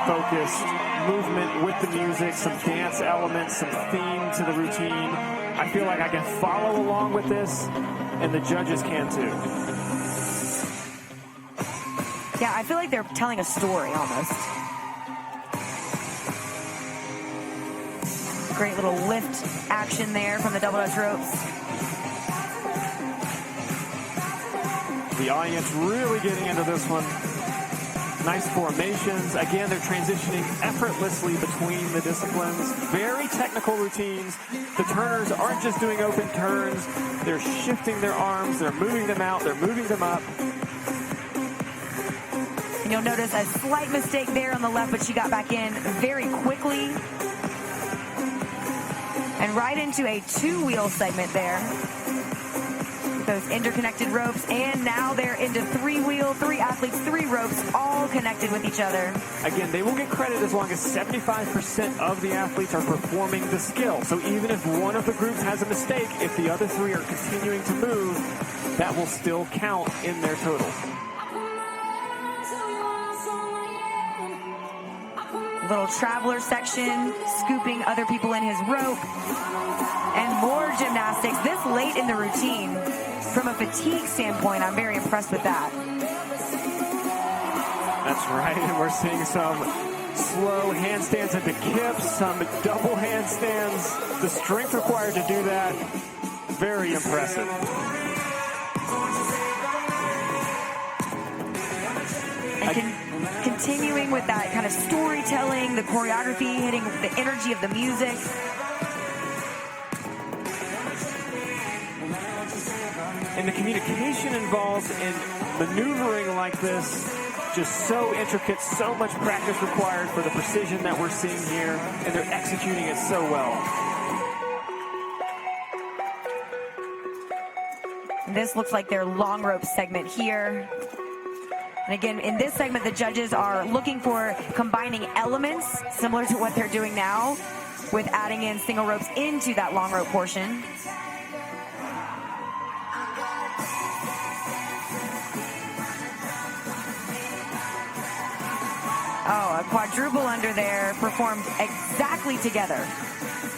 focused movement with the music, some dance elements, some theme to the routine. I feel like I can follow along with this, and the judges can too. Yeah, I feel like they're telling a story almost. Great little lift action there from the double dutch ropes. The audience really getting into this one. Nice formations. Again, they're transitioning effortlessly between the disciplines. Very technical routines. The turners aren't just doing open turns. They're shifting their arms. They're moving them out. They're moving them up. And you'll notice a slight mistake there on the left, but she got back in very quickly. And right into a two-wheel segment there. Those interconnected ropes, and now they're into three-wheel, three athletes, three ropes, all connected with each other. Again, they will get credit as long as 75% of the athletes are performing the skill. So even if one of the groups has a mistake, if the other three are continuing to move, that will still count in their total. Little traveler section, scooping other people in his rope, and more gymnastics this late in the routine. From a fatigue standpoint, I'm very impressed with that. That's right, and we're seeing some slow handstands into kips, some double handstands. The strength required to do that, very impressive. And continuing with that kind of storytelling, the choreography, hitting the energy of the music. And the communication involved in maneuvering like this, just so intricate, so much practice required for the precision that we're seeing here, and they're executing it so well. This looks like their long rope segment here. And again, in this segment, the judges are looking for combining elements similar to what they're doing now with adding in single ropes into that long rope portion. Oh, a quadruple under there, performed exactly together.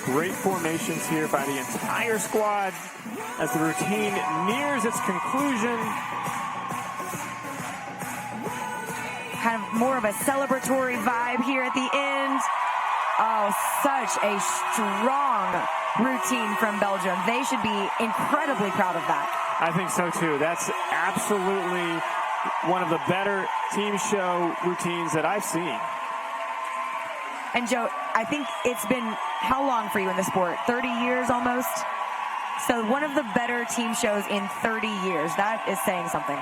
Great formations here by the entire squad as the routine nears its conclusion. Kind of more of a celebratory vibe here at the end. Oh, such a strong routine from Belgium. They should be incredibly proud of that. I think so too. That's absolutely one of the better team show routines that I've seen. And Joe, I think it's been how long for you in the sport? 30 years almost? So one of the better team shows in 30 years. That is saying something.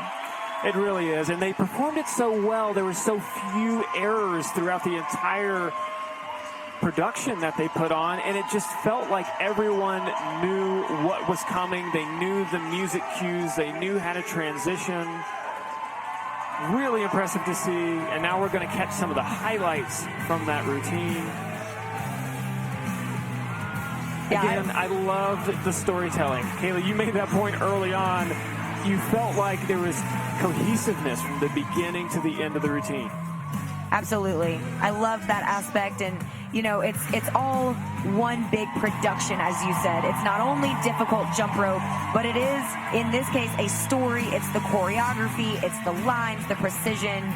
It really is. And they performed it so well. There were so few errors throughout the entire production that they put on, and it just felt like everyone knew what was coming. They knew the music cues. They knew how to transition. Really impressive to see, and now we're going to catch some of the highlights from that routine. Again, I loved the storytelling. Kayla, you made that point early on. You felt like there was cohesiveness from the beginning to the end of the routine. Absolutely. I love that aspect, and you know, it's all one big production, as you said. It's not only difficult jump rope, but it is, in this case, a story. It's the choreography, it's the lines, the precision.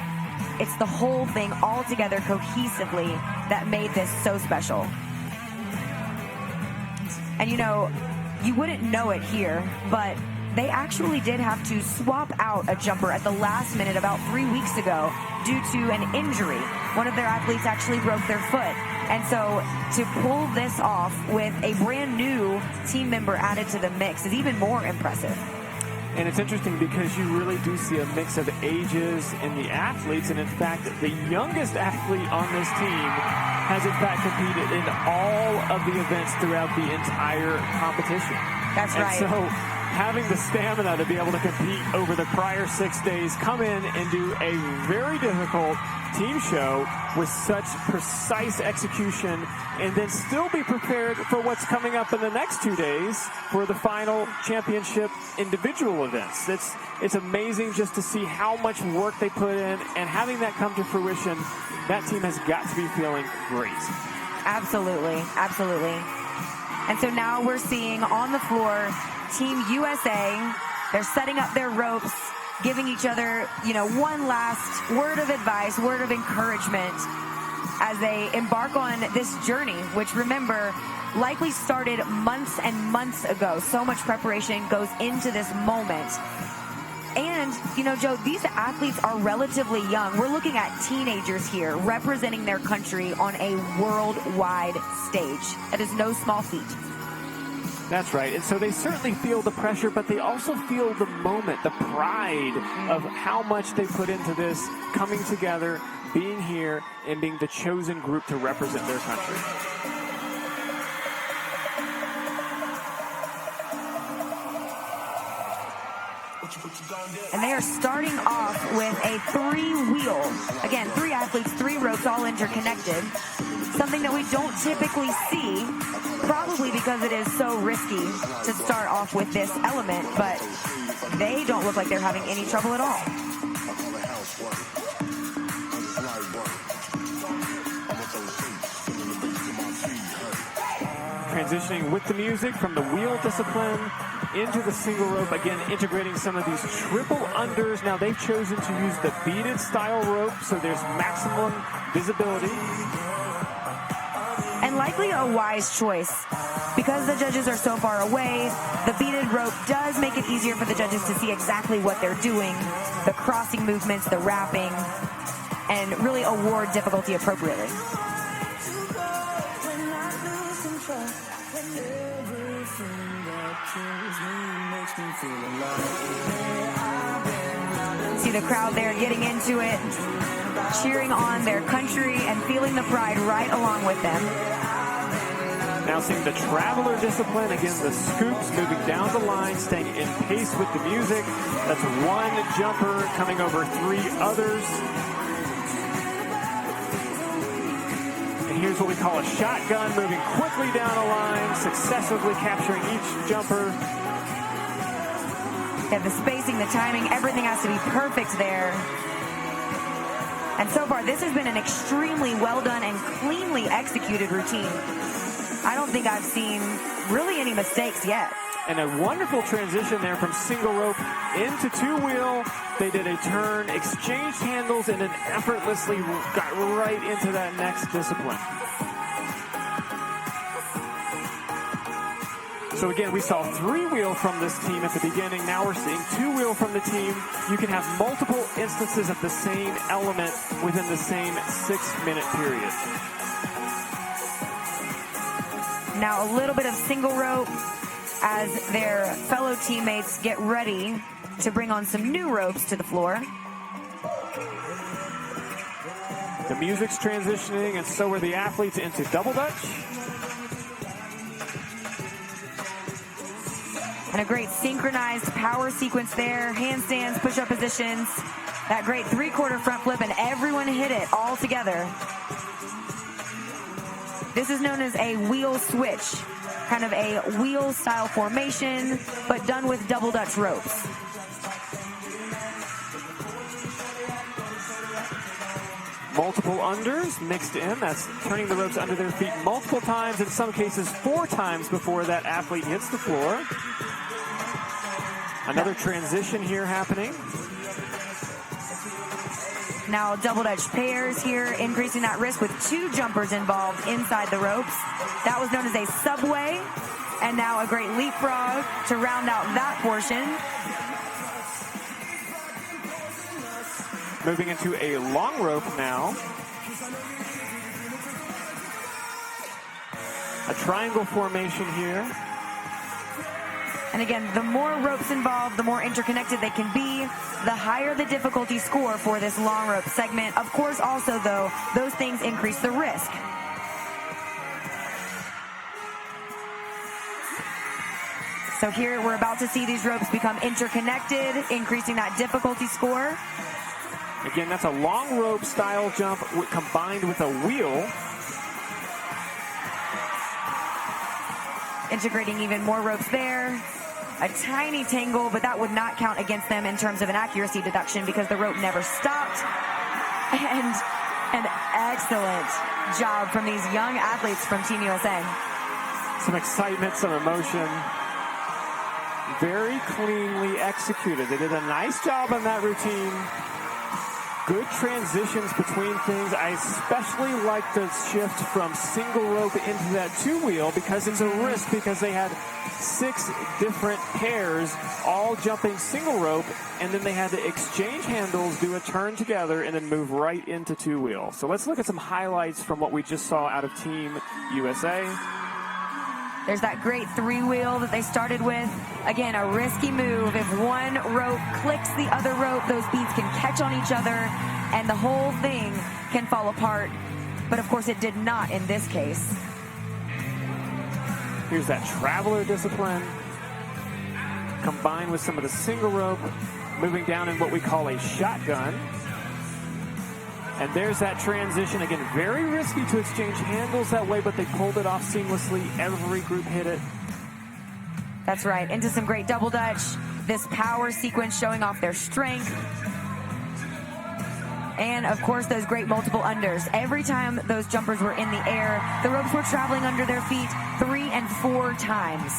It's the whole thing all together cohesively that made this so special. And you know, you wouldn't know it here, but they actually did have to swap out a jumper at the last minute about 3 weeks ago due to an injury. One of their athletes actually broke their foot. And so to pull this off with a brand new team member added to the mix is even more impressive. And it's interesting because you really do see a mix of ages in the athletes. And in fact, the youngest athlete on this team has in fact competed in all of the events throughout the entire competition. That's right. And so having the stamina to be able to compete over the prior 6 days, come in and do a very difficult team show with such precise execution, and then still be prepared for what's coming up in the next 2 days for the final championship individual events. It's amazing just to see how much work they put in, and having that come to fruition, that team has got to be feeling great. Absolutely, absolutely. And so now we're seeing on the floor Team USA. They're setting up their ropes, giving each other, you know, one last word of advice, word of encouragement as they embark on this journey, which, remember, likely started months and months ago. So much preparation goes into this moment. And, you know, Joe, these athletes are relatively young. We're looking at teenagers here representing their country on a worldwide stage. That is no small feat. That's right. And so they certainly feel the pressure, but they also feel the moment, the pride of how much they put into this, coming together, being here, and being the chosen group to represent their country. And they are starting off with a three-wheel. Again, 3 athletes, 3 ropes, all interconnected. Something that we don't typically see, probably because it is so risky to start off with this element, but they don't look like they're having any trouble at all. transitioning with the music from the wheel discipline into the single rope, again integrating some of these triple unders. Now they've chosen to use the beaded style rope, so there's maximum visibility. And likely a wise choice. Because the judges are so far away, the beaded rope does make it easier for the judges to see exactly what they're doing, the crossing movements, the wrapping, and really award difficulty appropriately. See the crowd there getting into it, cheering on their country and feeling the pride right along with them. Now seeing the traveler discipline, again the scoops moving down the line, staying in pace with the music. That's one jumper coming over three others. And here's what we call a shotgun, moving quickly down a line, successively capturing each jumper. Yeah, the spacing, the timing, everything has to be perfect there. And so far, this has been an extremely well done and cleanly executed routine. I don't think I've seen really any mistakes yet. And a wonderful transition there from single rope into two-wheel. They did a turn, exchanged handles, and then effortlessly got right into that next discipline. So again, we saw three-wheel from this team at the beginning. Now we're seeing two-wheel from the team. You can have multiple instances of the same element within the same 6-minute period. Now a little bit of single rope as their fellow teammates get ready to bring on some new ropes to the floor. The music's transitioning, and so are the athletes into double dutch. And a great synchronized power sequence there. Handstands, push-up positions. That great three-quarter front flip, and everyone hit it all together. This is known as a wheel switch, kind of a wheel-style formation, but done with double dutch ropes. Multiple unders mixed in. That's turning the ropes under their feet multiple times, in some cases 4 times before that athlete hits the floor. Another transition here happening. Now double dutch pairs here, increasing that risk with 2 jumpers involved inside the ropes. That was known as a subway, and now a great leapfrog to round out that portion. Moving into a long rope now. A triangle formation here. And again, the more ropes involved, the more interconnected they can be, the higher the difficulty score for this long rope segment. Of course, also, though, those things increase the risk. So here we're about to see these ropes become interconnected, increasing that difficulty score. Again, that's a long rope style jump combined with a wheel. Integrating even more ropes there. A tiny tangle, but that would not count against them in terms of an accuracy deduction because the rope never stopped. And an excellent job from these young athletes from Team USA. Some excitement, some emotion. Very cleanly executed. They did a nice job on that routine. Good transitions between things. I especially like the shift from single rope into that two-wheel because it's a risk, because they had 6 different pairs all jumping single rope, and then they had to exchange handles, do a turn together, and then move right into two-wheel. So let's look at some highlights from what we just saw out of Team USA. There's that great 3-wheel that they started with. Again, a risky move. If one rope clicks the other rope, those beads can catch on each other and the whole thing can fall apart. But of course it did not in this case. Here's that traveler discipline combined with some of the single rope, moving down in what we call a shotgun. And there's that transition. Again, very risky to exchange handles that way, but they pulled it off seamlessly. Every group hit it. That's right. Into some great double dutch. This power sequence showing off their strength. And of course, those great multiple unders. Every time those jumpers were in the air, the ropes were traveling under their feet 3 and 4 times.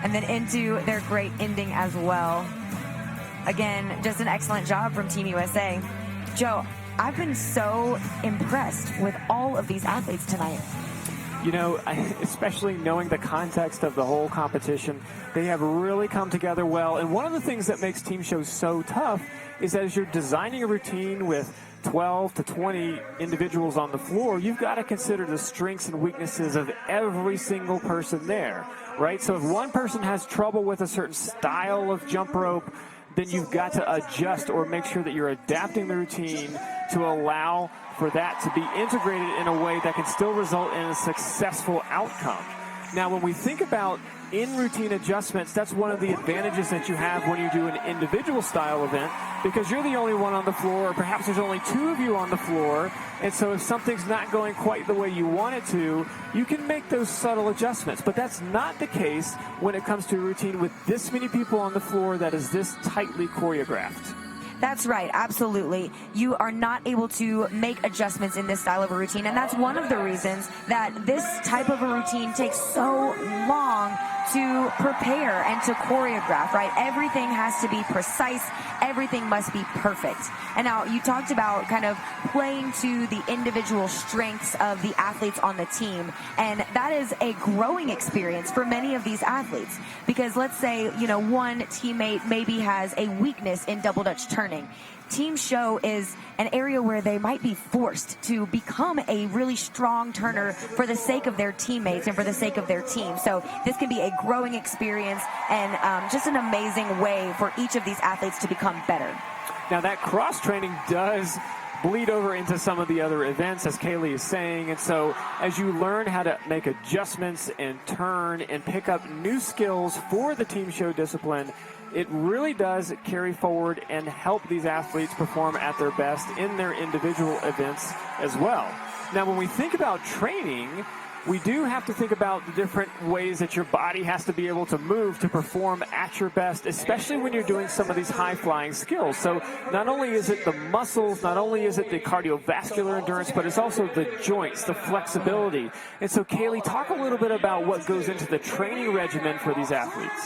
And then into their great ending as well. Again, just an excellent job from Team USA. Joe, I've been so impressed with all of these athletes tonight. You know, especially knowing the context of the whole competition, they have really come together well. And one of the things that makes team shows so tough is as you're designing a routine with 12 to 20 individuals on the floor, you've got to consider the strengths and weaknesses of every single person there, right? So if one person has trouble with a certain style of jump rope, then you've got to adjust or make sure that you're adapting the routine to allow for that to be integrated in a way that can still result in a successful outcome. Now, when we think about in-routine adjustments, that's one of the advantages that you have when you do an individual style event, because you're the only one on the floor, or perhaps there's only 2 of you on the floor, and so if something's not going quite the way you want it to, you can make those subtle adjustments. But that's not the case when it comes to a routine with this many people on the floor that is this tightly choreographed. That's right, absolutely. You are not able to make adjustments in this style of a routine, and that's one of the reasons that this type of a routine takes so long to prepare and to choreograph, right? Everything has to be precise. Everything must be perfect. And now you talked about kind of playing to the individual strengths of the athletes on the team, and that is a growing experience for many of these athletes, because let's say, you know, one teammate maybe has a weakness in double Dutch turning. Team show is an area where they might be forced to become a really strong turner for the sake of their teammates and for the sake of their team. So this can be a growing experience and just an amazing way for each of these athletes to become better. Now that cross training does bleed over into some of the other events, as Kaylee is saying, and so as you learn how to make adjustments and turn and pick up new skills for the team show discipline, it really does carry forward and help these athletes perform at their best in their individual events as well. Now, when we think about training, we do have to think about the different ways that your body has to be able to move to perform at your best, especially when you're doing some of these high-flying skills. So not only is it the muscles, not only is it the cardiovascular endurance, but it's also the joints, the flexibility. And so, Kaylee, talk a little bit about what goes into the training regimen for these athletes.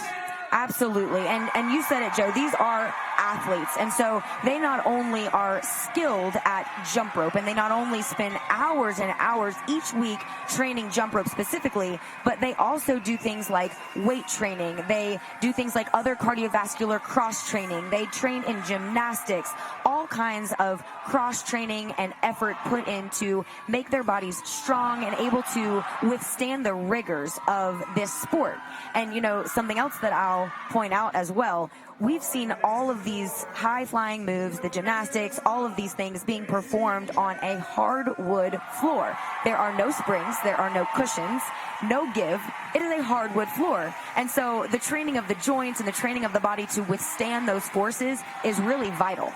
Absolutely. And you said it, Joe, these are athletes. And so they not only are skilled at jump rope, and they not only spend hours and hours each week training jump rope specifically, but they also do things like weight training. They do things like other cardiovascular cross training. They train in gymnastics, all kinds of cross training and effort put in to make their bodies strong and able to withstand the rigors of this sport. And, you know, something else that I'll point out as well, we've seen all of these high-flying moves, the gymnastics, all of these things being performed on a hardwood floor. There are no springs, there are no cushions, no give. It is a hardwood floor. And so the training of the joints and the training of the body to withstand those forces is really vital.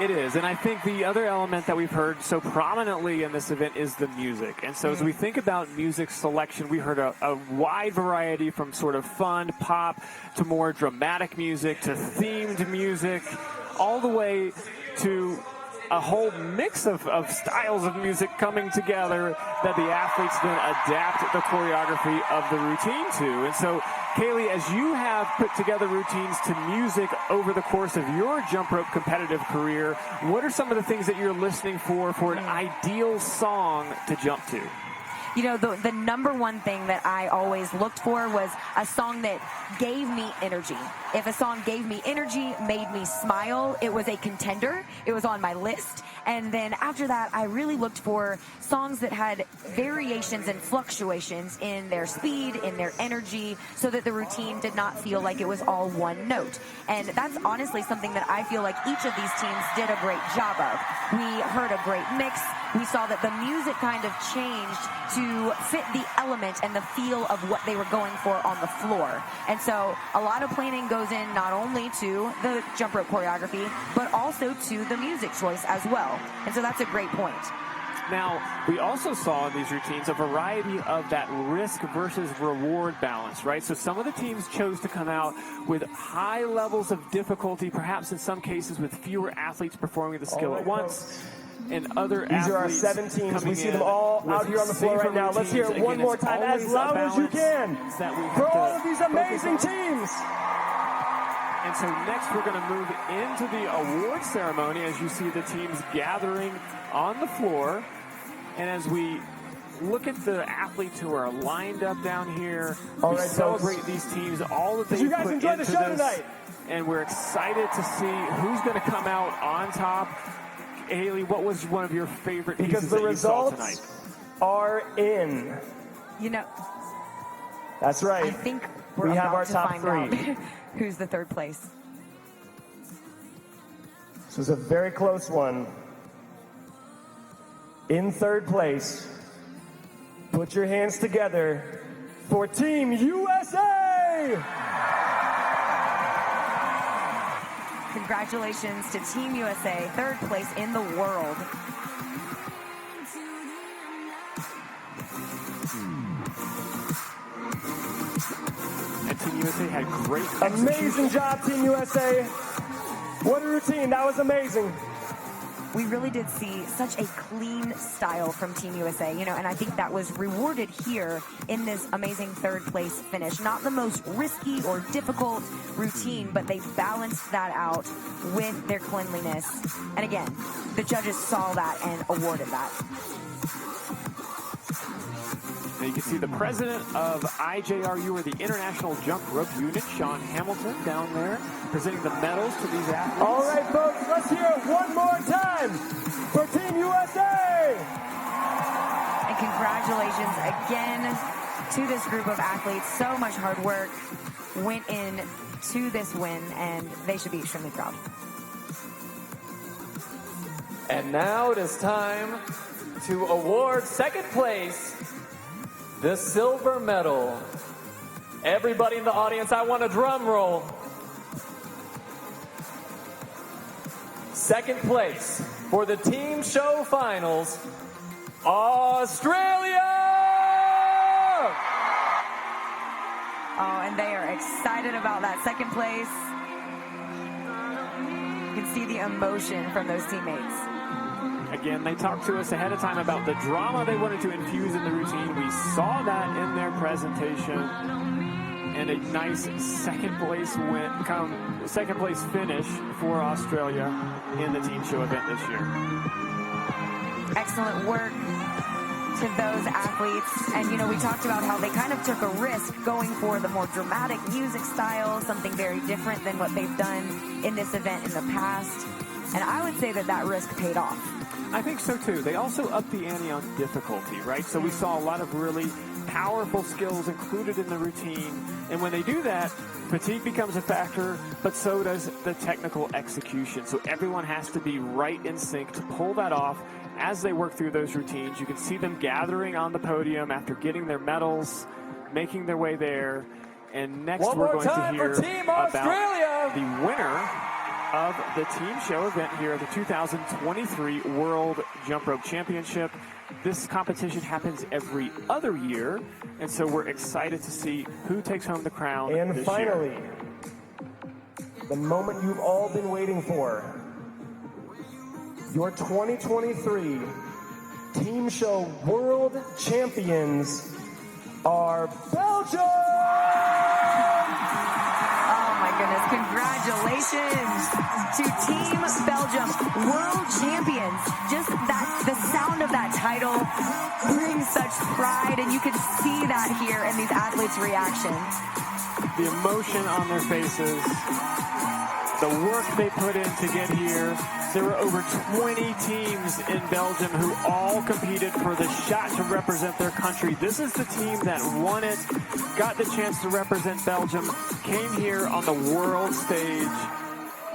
It is, and I think the other element that we've heard so prominently in this event is the music. And so as we think about music selection, we heard a wide variety from sort of fun pop to more dramatic music to themed music, all the way to a whole mix of styles of music coming together that the athletes then adapt the choreography of the routine to. And so, Kaylee, as you have put together routines to music over the course of your jump rope competitive career, what are some of the things that you're listening for an ideal song to jump to? You know, the number one thing that I always looked for was a song that gave me energy. If a song gave me energy, made me smile, it was a contender. It was on my list. And then after that, I really looked for songs that had variations and fluctuations in their speed, in their energy, so that the routine did not feel like it was all one note. And that's honestly something that I feel like each of these teams did a great job of. We heard a great mix. We saw that the music kind of changed to fit the element and the feel of what they were going for on the floor. And so a lot of planning goes in not only to the jump rope choreography, but also to the music choice as well. And so that's a great point. Now, we also saw in these routines a variety of that risk versus reward balance, right? So some of the teams chose to come out with high levels of difficulty, perhaps in some cases with fewer athletes performing the skill at once. And other These are our 7 teams. We see them all out here on the floor right now. Let's hear it one more time as loud as you can for all of these amazing teams. And so next we're going to move into the award ceremony as you see the teams gathering on the floor. And as we look at the athletes who are lined up down here, we celebrate these teams, all that they put into this. Tonight? And we're excited to see who's going to come out on top. Haley, what was one of your favorite pieces that you saw tonight? Because the results are in. You know, that's right. I think we have our top 3. Who's the third place? This was a very close one. In third place, put your hands together for Team USA! Congratulations to Team USA, third place in the world. And Team USA had great amazing job, Team USA. What a routine. That was amazing. We really did see such a clean style from Team USA, you know, and I think that was rewarded here in this amazing third place finish. Not the most risky or difficult routine, but they balanced that out with their cleanliness. And again, the judges saw that and awarded that. Now you can see the president of IJRU, or the International Jump Rope Unit, Sean Hamilton, down there, presenting the medals to these athletes. All right, folks, let's hear it one more time for Team USA! And congratulations again to this group of athletes. So much hard work went in to this win, and they should be extremely proud. And now it is time to award second place, the silver medal. Everybody in the audience, I want a drum roll. Second place for the team show finals, Australia! Oh, and they are excited about that second place. You can see the emotion from those teammates. Again, they talked to us ahead of time about the drama they wanted to infuse in the routine. We saw that in their presentation, and a nice second place finish for Australia in the team show event this year. Excellent work to those athletes. And, you know, we talked about how they kind of took a risk going for the more dramatic music style, something very different than what they've done in this event in the past. And I would say that that risk paid off. I think so too. They also upped the ante on difficulty, right? So we saw a lot of really powerful skills included in the routine. And when they do that, fatigue becomes a factor, but so does the technical execution. So everyone has to be right in sync to pull that off as they work through those routines. You can see them gathering on the podium after getting their medals, making their way there. And next we're going to hear about the winner of the team show event here at the 2023 World Jump Rope Championship. This competition happens every other year, and so we're excited to see who takes home the crown and this finally, year. The moment you've all been waiting for. Your 2023 Team Show World Champions are Belgium! Goodness, congratulations to Team Belgium, world champions. Just the sound of that title brings such pride, and you can see that here in these athletes' reaction. The emotion on their faces, the work they put in to get here. There were over 20 teams in Belgium who all competed for the shot to represent their country. This is the team that won it, got the chance to represent Belgium, came here on the world stage,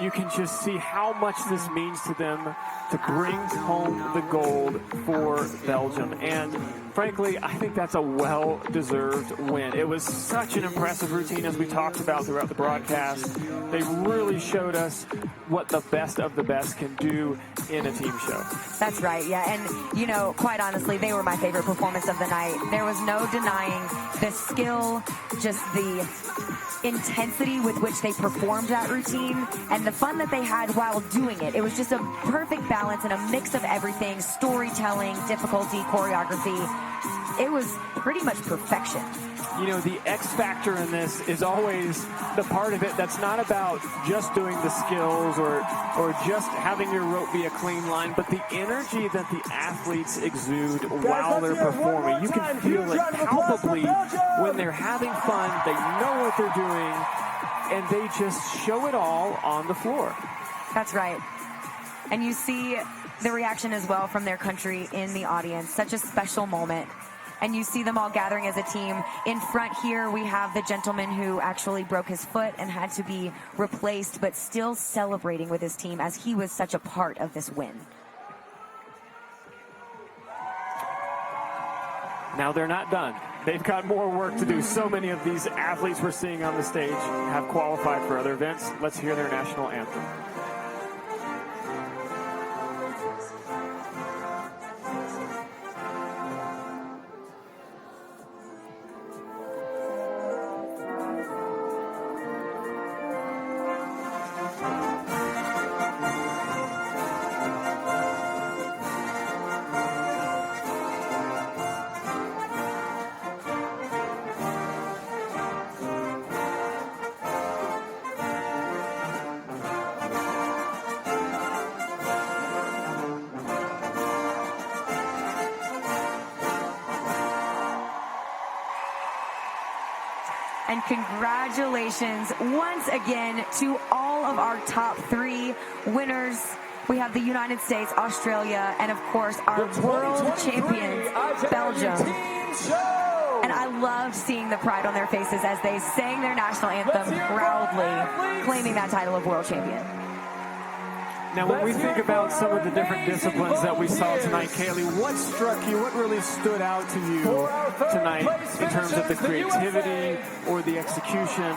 you can just see how much this means to them to bring home the gold for Belgium. And frankly, I think that's a well-deserved win. It was such an impressive routine, as we talked about throughout the broadcast. They really showed us what the best of the best can do in a team show. That's right, yeah. And, you know, quite honestly, they were my favorite performance of the night. There was no denying the skill, just the intensity with which they performed that routine and the fun that they had while doing it. It was just a perfect balance and a mix of everything: storytelling, difficulty, choreography. It was pretty much perfection. You know, the X factor in this is always the part of it that's not about just doing the skills or just having your rope be a clean line, but the energy that the athletes exude while they're performing. You can feel it palpably when they're having fun, they know what they're doing, and they just show it all on the floor. That's right. And you see the reaction as well from their country in the audience. Such a special moment. And you see them all gathering as a team. In front here, we have the gentleman who actually broke his foot and had to be replaced, but still celebrating with his team as he was such a part of this win. Now they're not done. They've got more work to do. So many of these athletes we're seeing on the stage have qualified for other events. Let's hear their national anthem. And congratulations once again to all of our top 3 winners. We have the United States, Australia, and of course our world champions, Belgium. And I loved seeing the pride on their faces as they sang their national anthem proudly, claiming that title of world champion. Now, when we think about some of the different disciplines that we saw tonight, Kaylee, what struck you, what really stood out to you tonight in terms of the creativity or the execution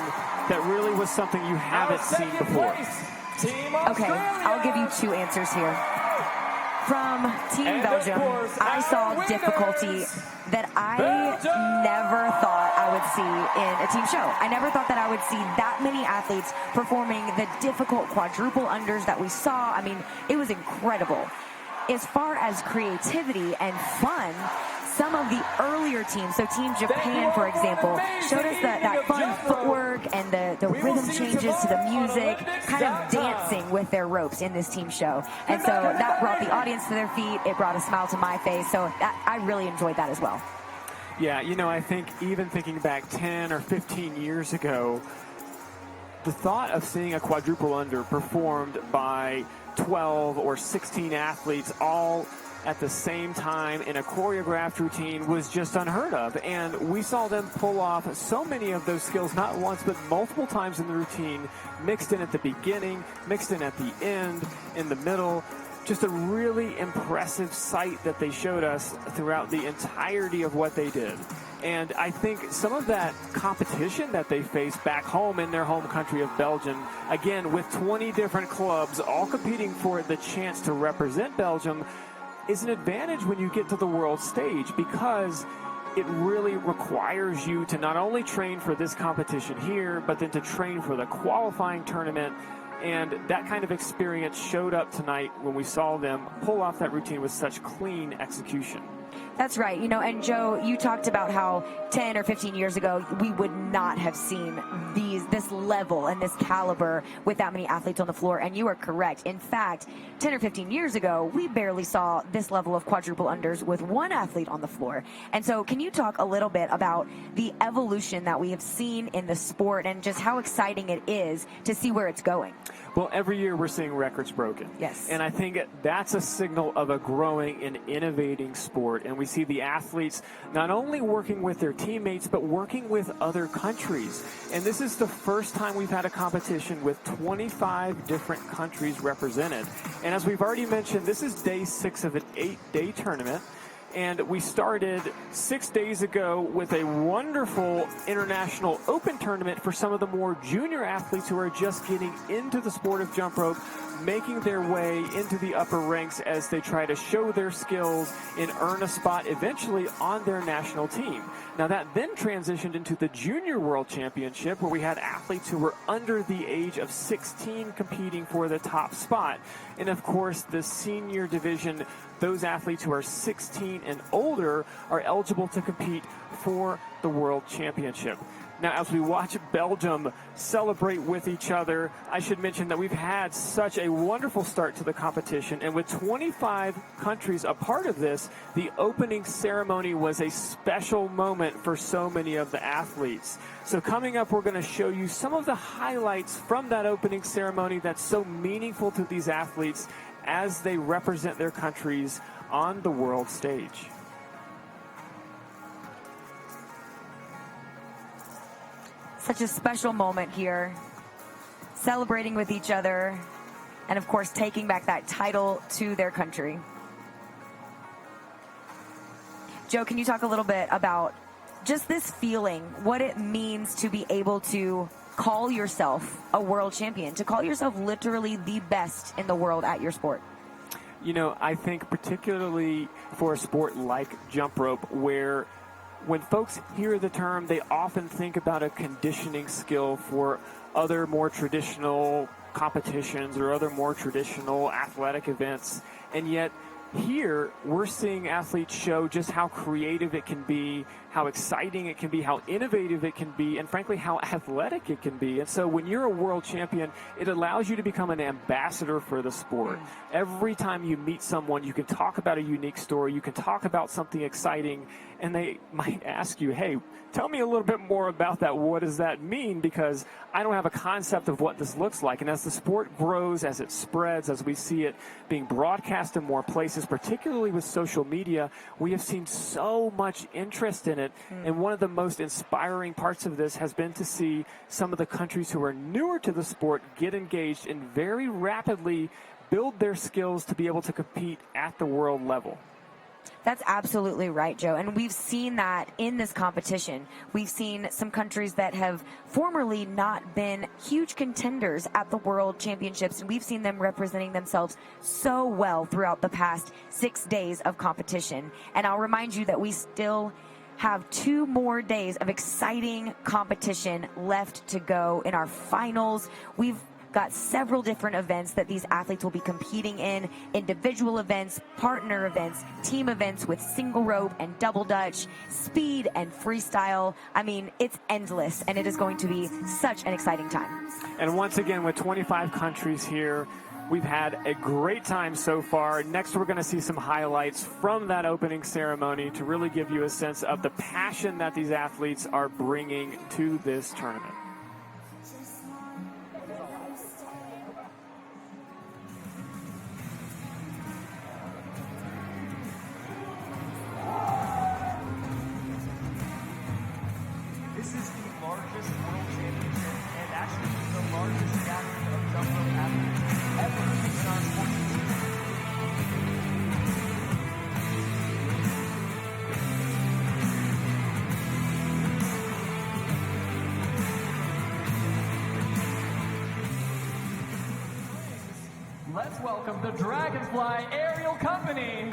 that really was something you haven't seen before? Okay, I'll give you 2 answers here. From Team Belgium, I saw difficulty that I never thought I would see in a team show. I never thought that I would see that many athletes performing the difficult quadruple unders that we saw. I mean, it was incredible. As far as creativity and fun, some of the earlier teams, so Team Japan, for example, showed us that fun footwork and the rhythm changes to the music, kind of dancing with their ropes in this team show. And so that brought the audience to their feet. It brought a smile to my face. So I really enjoyed that as well. Yeah, you know, I think even thinking back 10 or 15 years ago, the thought of seeing a quadruple under performed by 12 or 16 athletes all at the same time in a choreographed routine was just unheard of. And we saw them pull off so many of those skills, not once, but multiple times in the routine, mixed in at the beginning, mixed in at the end, in the middle. Just a really impressive sight that they showed us throughout the entirety of what they did. And I think some of that competition that they faced back home in their home country of Belgium, again, with 20 different clubs all competing for the chance to represent Belgium, is an advantage when you get to the world stage, because it really requires you to not only train for this competition here, but then to train for the qualifying tournament. And that kind of experience showed up tonight when we saw them pull off that routine with such clean execution. That's right. You know, and Joe, you talked about how 10 or 15 years ago, we would not have seen this level and this caliber with that many athletes on the floor. And you are correct. In fact, 10 or 15 years ago, we barely saw this level of quadruple unders with 1 athlete on the floor. And so can you talk a little bit about the evolution that we have seen in the sport and just how exciting it is to see where it's going? Well, every year we're seeing records broken. Yes. And I think that's a signal of a growing and innovating sport. And we see the athletes not only working with their teammates, but working with other countries. And this is the first time we've had a competition with 25 different countries represented. And as we've already mentioned, this is day 6 of an 8-day tournament. And we started 6 days ago with a wonderful international open tournament for some of the more junior athletes who are just getting into the sport of jump rope, making their way into the upper ranks as they try to show their skills and earn a spot eventually on their national team. Now that then transitioned into the Junior World Championship, where we had athletes who were under the age of 16 competing for the top spot. And of course, the senior division, those athletes who are 16 and older are eligible to compete for the World Championship. Now, as we watch Belgium celebrate with each other, I should mention that we've had such a wonderful start to the competition. And with 25 countries a part of this, the opening ceremony was a special moment for so many of the athletes. So coming up, we're going to show you some of the highlights from that opening ceremony that's so meaningful to these athletes as they represent their countries on the world stage. Such a special moment here, celebrating with each other, and of course taking back that title to their country. Joe, can you talk a little bit about just this feeling, what it means to be able to call yourself a world champion, to call yourself literally the best in the world at your sport? You know, I think particularly for a sport like jump rope, where when folks hear the term, they often think about a conditioning skill for other more traditional competitions or other more traditional athletic events. And yet here, we're seeing athletes show just how creative it can be, how exciting it can be, how innovative it can be, and frankly, how athletic it can be. And so when you're a world champion, it allows you to become an ambassador for the sport. Every time you meet someone, you can talk about a unique story, you can talk about something exciting, and they might ask you, hey, tell me a little bit more about that. What does that mean? Because I don't have a concept of what this looks like. And as the sport grows, as it spreads, as we see it being broadcast in more places, particularly with social media, we have seen so much interest in it. And one of the most inspiring parts of this has been to see some of the countries who are newer to the sport get engaged and very rapidly build their skills to be able to compete at the world level. That's absolutely right, Joe. And we've seen that in this competition. We've seen some countries that have formerly not been huge contenders at the World Championships, and we've seen them representing themselves so well throughout the past 6 days of competition. And I'll remind you that we still have 2 more days of exciting competition left to go in our finals. We've got several different events that these athletes will be competing in, individual events, partner events, team events with single rope and double dutch, speed and freestyle. I mean, it's endless, and it is going to be such an exciting time. And once again, with 25 countries here, we've had a great time so far. Next, we're going to see some highlights from that opening ceremony to really give you a sense of the passion that these athletes are bringing to this tournament. This is the largest world championship and actually the largest gathering of jump rope athletes ever in our sport history. Let's welcome the Dragonfly Aerial Company.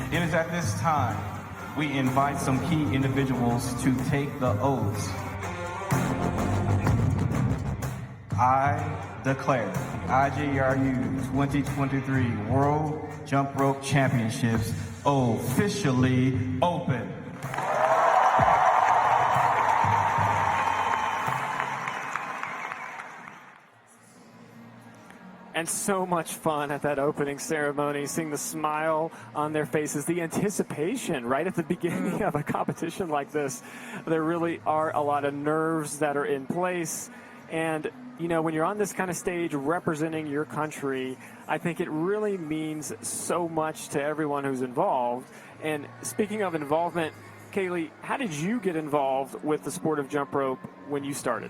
It is at this time we invite some key individuals to take the oaths. I, declare the IJRU 2023 World Jump Rope Championships officially open. And so much fun at that opening ceremony, seeing the smile on their faces, the anticipation right at the beginning of a competition like this. There really are a lot of nerves that are in place. And, you know, when you're on this kind of stage representing your country, I think it really means so much to everyone who's involved. And speaking of involvement, Kaylee, how did you get involved with the sport of jump rope when you started?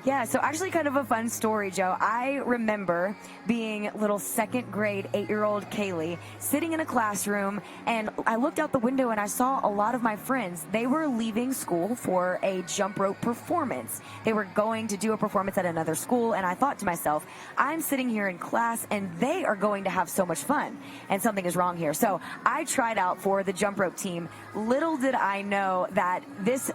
Yeah, so actually kind of a fun story, Joe. I remember being little second grade 8-year-old Kaylee sitting in a classroom, and I looked out the window and I saw a lot of my friends. They were leaving school for a jump rope performance. They were going to do a performance at another school, and I thought to myself, I'm sitting here in class and they are going to have so much fun, and something is wrong here. So I tried out for the jump rope team. Little did I know that this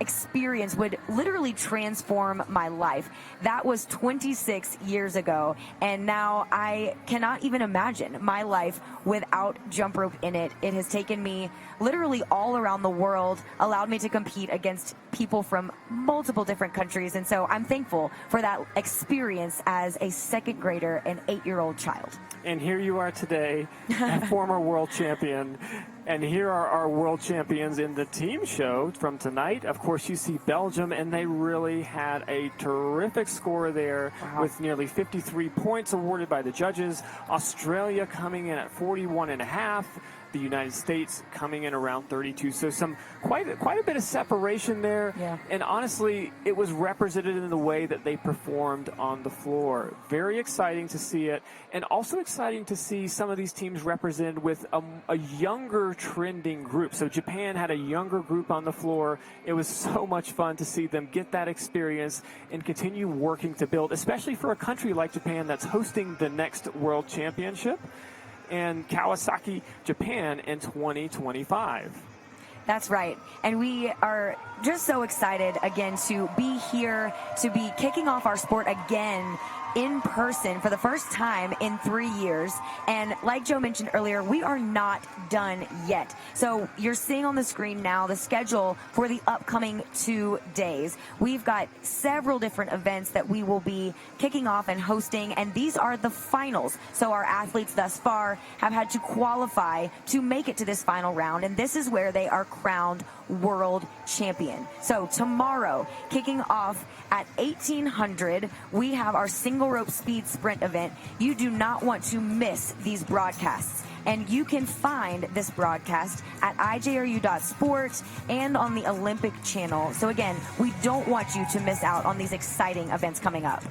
experience would literally transform my life. That was 26 years ago, and now I cannot even imagine my life without jump rope in it. It has taken me literally all around the world, allowed me to compete against people from multiple different countries, and so I'm thankful for that experience as a second grader and 8-year-old child. And here you are today, a former world champion. And here are our world champions in the team show from tonight. Of course, you see Belgium, and they really had a terrific score there. Wow. With nearly 53 points awarded by the judges. Australia coming in at 41.5. The United States coming in around 32. So some quite a bit of separation there. Yeah. And honestly, it was represented in the way that they performed on the floor. Very exciting to see it, and also exciting to see some of these teams represented with a younger trending group. So Japan had a younger group on the floor. It was so much fun to see them get that experience and continue working to build, especially for a country like Japan that's hosting the next World Championship in Kawasaki, Japan in 2025. That's right. And we are just so excited again to be here, to be kicking off our sport again in person for the first time in 3 years. And like Joe mentioned earlier, we are not done yet. So you're seeing on the screen now the schedule for the upcoming 2 days. We've got several different events that we will be kicking off and hosting, and these are the finals. So our athletes thus far have had to qualify to make it to this final round, and this is where they are crowned world champion. So tomorrow, kicking off at 1800, we have our single rope speed sprint event. You do not want to miss these broadcasts. And you can find this broadcast at IJRU.sport and on the Olympic channel. So again, we don't want you to miss out on these exciting events coming up.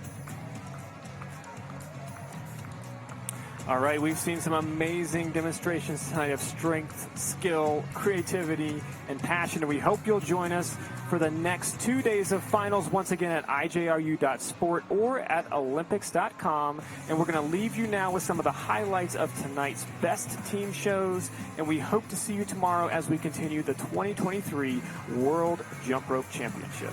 All right, we've seen some amazing demonstrations tonight of strength, skill, creativity, and passion. And we hope you'll join us for the next 2 days of finals, once again at IJRU.sport or at Olympics.com. And we're going to leave you now with some of the highlights of tonight's best team shows. And we hope to see you tomorrow as we continue the 2023 World Jump Rope Championship.